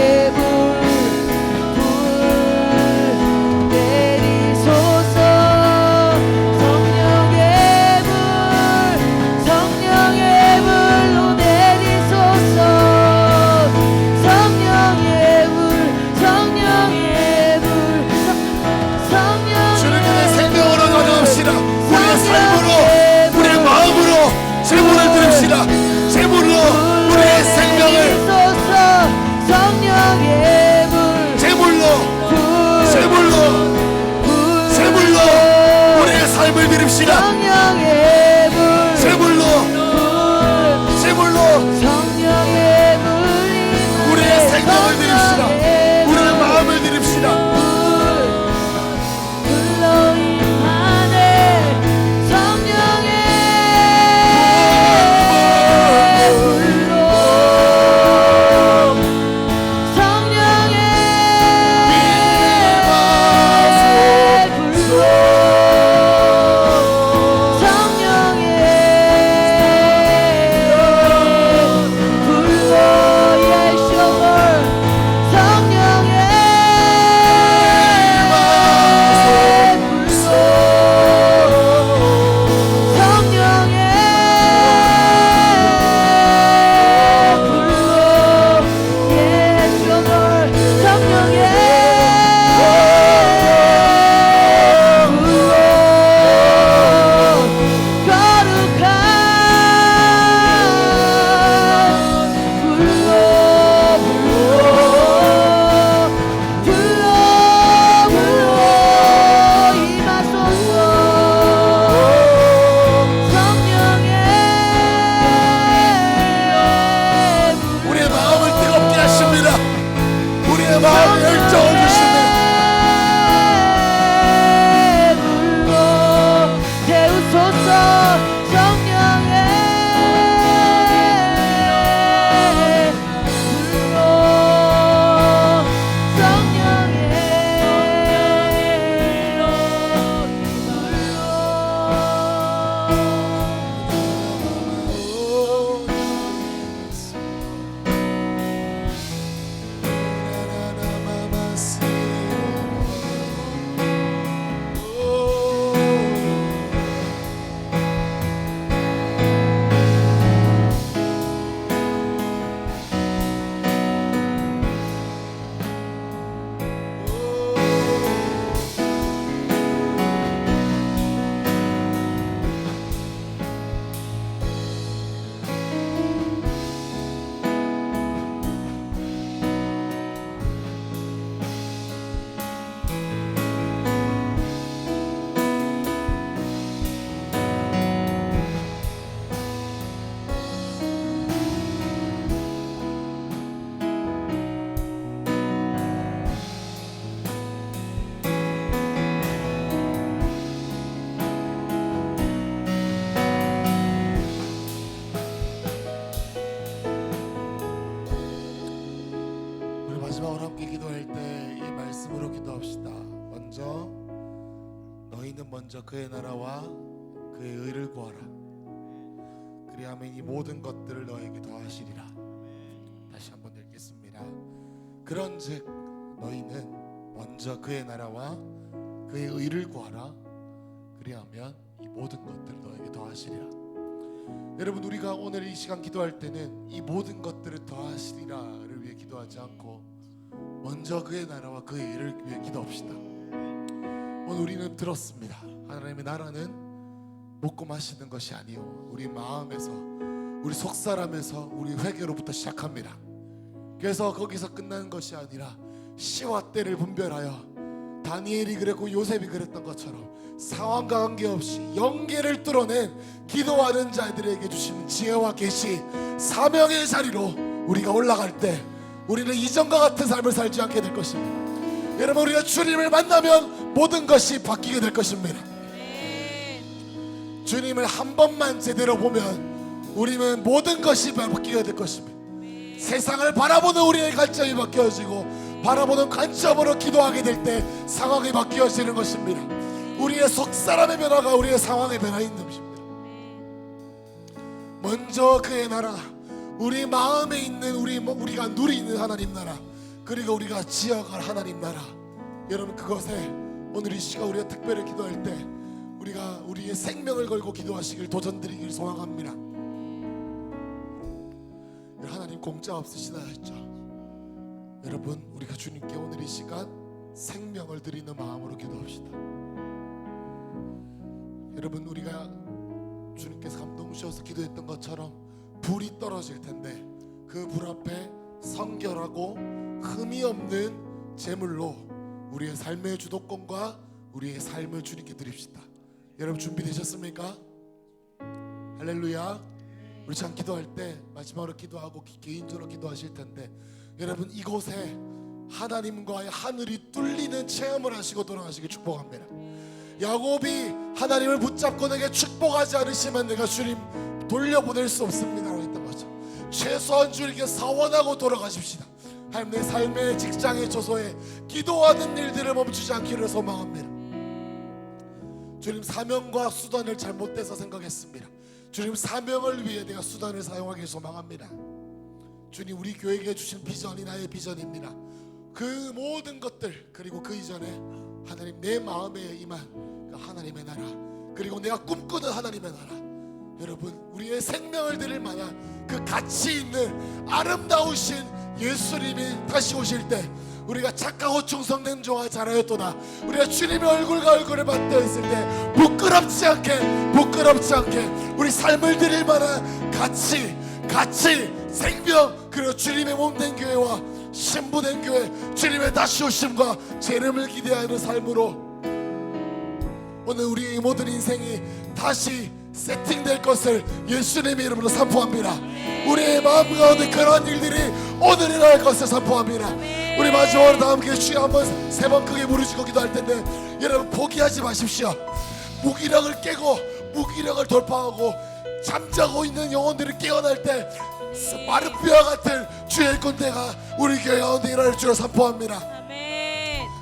제물로 우리의 생명을 제물로 우리의 삶을 드립시다. 제물로 우리의 생명을 드립시다. 우리의 마음을 드립시다. 성령의 먼저 그의 나라와 그의 의를 구하라. 그리하면 이 모든 것들을 너에게 더하시리라. 다시 한번 읽겠습니다. 그런즉 너희는 먼저 그의 나라와 그의 의를 구하라. 그리하면 이 모든 것들을 너에게 더하시리라. 여러분, 우리가 오늘 이 시간 기도할 때는 이 모든 것들을 더하시리라를 위해 기도하지 않고 먼저 그의 나라와 그의 의를 위해 기도합시다. 오늘 우리는 들었습니다. 하나님의 나라는 먹고 마시는 것이 아니요, 우리 마음에서, 우리 속사람에서, 우리 회개로부터 시작합니다. 그래서 거기서 끝나는 것이 아니라 시와 때를 분별하여 다니엘이 그랬고 요셉이 그랬던 것처럼 상황과 관계없이 영계를 뚫어낸 기도하는 자들에게 주시는 지혜와 계시, 사명의 자리로 우리가 올라갈 때 우리는 이전과 같은 삶을 살지 않게 될 것입니다. 여러분, 우리가 주님을 만나면 모든 것이 바뀌게 될 것입니다. 주님을 한 번만 제대로 보면 우리는 모든 것이 바뀌게 될 것입니다. 세상을 바라보는 우리의 관점이 바뀌어지고 바라보는 관점으로 기도하게 될 때 상황이 바뀌어지는 것입니다. 우리의 속사람의 변화가 우리의 상황의 변화인 것입니다. 먼저 그의 나라, 우리 마음에 있는 우리가 누리는 하나님 나라, 그리고 우리가 지어갈 하나님 나라, 여러분, 그것에 오늘 이 시간 우리가 특별히 기도할 때 우리가 우리의 생명을 걸고 기도하시길 도전드리길 소망합니다. 하나님 공짜 없으시다 했죠. 여러분, 우리가 주님께 오늘 이 시간 생명을 드리는 마음으로 기도합시다. 여러분, 우리가 주님께서 감동 주셔서 기도했던 것처럼 불이 떨어질 텐데 그 불 앞에 성결하고 흠이 없는 제물로 우리의 삶의 주도권과 우리의 삶을 주님께 드립시다. 여러분, 준비되셨습니까? 할렐루야. 우리 참 기도할 때 마지막으로 기도하고 개인적으로 기도하실 텐데, 여러분, 이곳에 하나님과의 하늘이 뚫리는 체험을 하시고 돌아가시길 축복합니다. 야곱이 하나님을 붙잡고 내게 축복하지 않으시면 내가 주님 돌려보낼 수 없습니다 라고 했던 거죠. 최소한 주님께 사원하고 돌아가십시다. 하나님, 내 삶의 직장의 조소에 기도하는 일들을 멈추지 않기를 소망합니다. 주님, 사명과 수단을 잘못돼서 생각했습니다. 주님, 사명을 위해 내가 수단을 사용하길 소망합니다. 주님, 우리 교회에게 주신 비전이 나의 비전입니다. 그 모든 것들, 그리고 그 이전에 하나님, 내 마음에 임한 그 하나님의 나라, 그리고 내가 꿈꾸는 하나님의 나라, 여러분, 우리의 생명을 드릴 만한 그 가치 있는 아름다우신 예수님이 다시 오실 때 우리가 착하고 충성된 종아 잘하였도다, 우리가 주님의 얼굴과 얼굴을 맞대어 있을 때 부끄럽지 않게 우리 삶을 드릴 만한 가치, 생명, 그리고 주님의 몸된 교회와 신부된 교회, 주님의 다시 오심과 제 이름을 기대하는 삶으로 오늘 우리의 모든 인생이 다시 세팅될 것을 예수님의 이름으로 선포합니다. 우리의 마음 가운데 그러한 일들이 오늘 일어날 것을 선포합니다. 우리 마지막으로 다 함께 주여 한번 세 번 크게 부르시고 기도할 텐데, 여러분, 포기하지 마십시오. 무기력을 깨고 무기력을 돌파하고 잠자고 있는 영혼들이 깨어날 때 마르비와 같은 주의 군대가 우리 교회 가운데 일어날 줄을 선포합니다.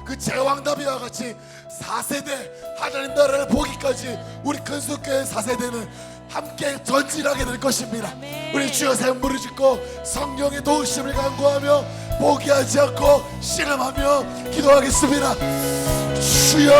그 제왕다비와 같이 4세대 하나님 나라를 보기까지 우리 근속교회 4세대는 함께 전진하게 될 것입니다. 우리 주여 세 번 부르짖고 성령의 도우심을 간구하며 포기하지 않고 씨름하며 기도하겠습니다. 주여,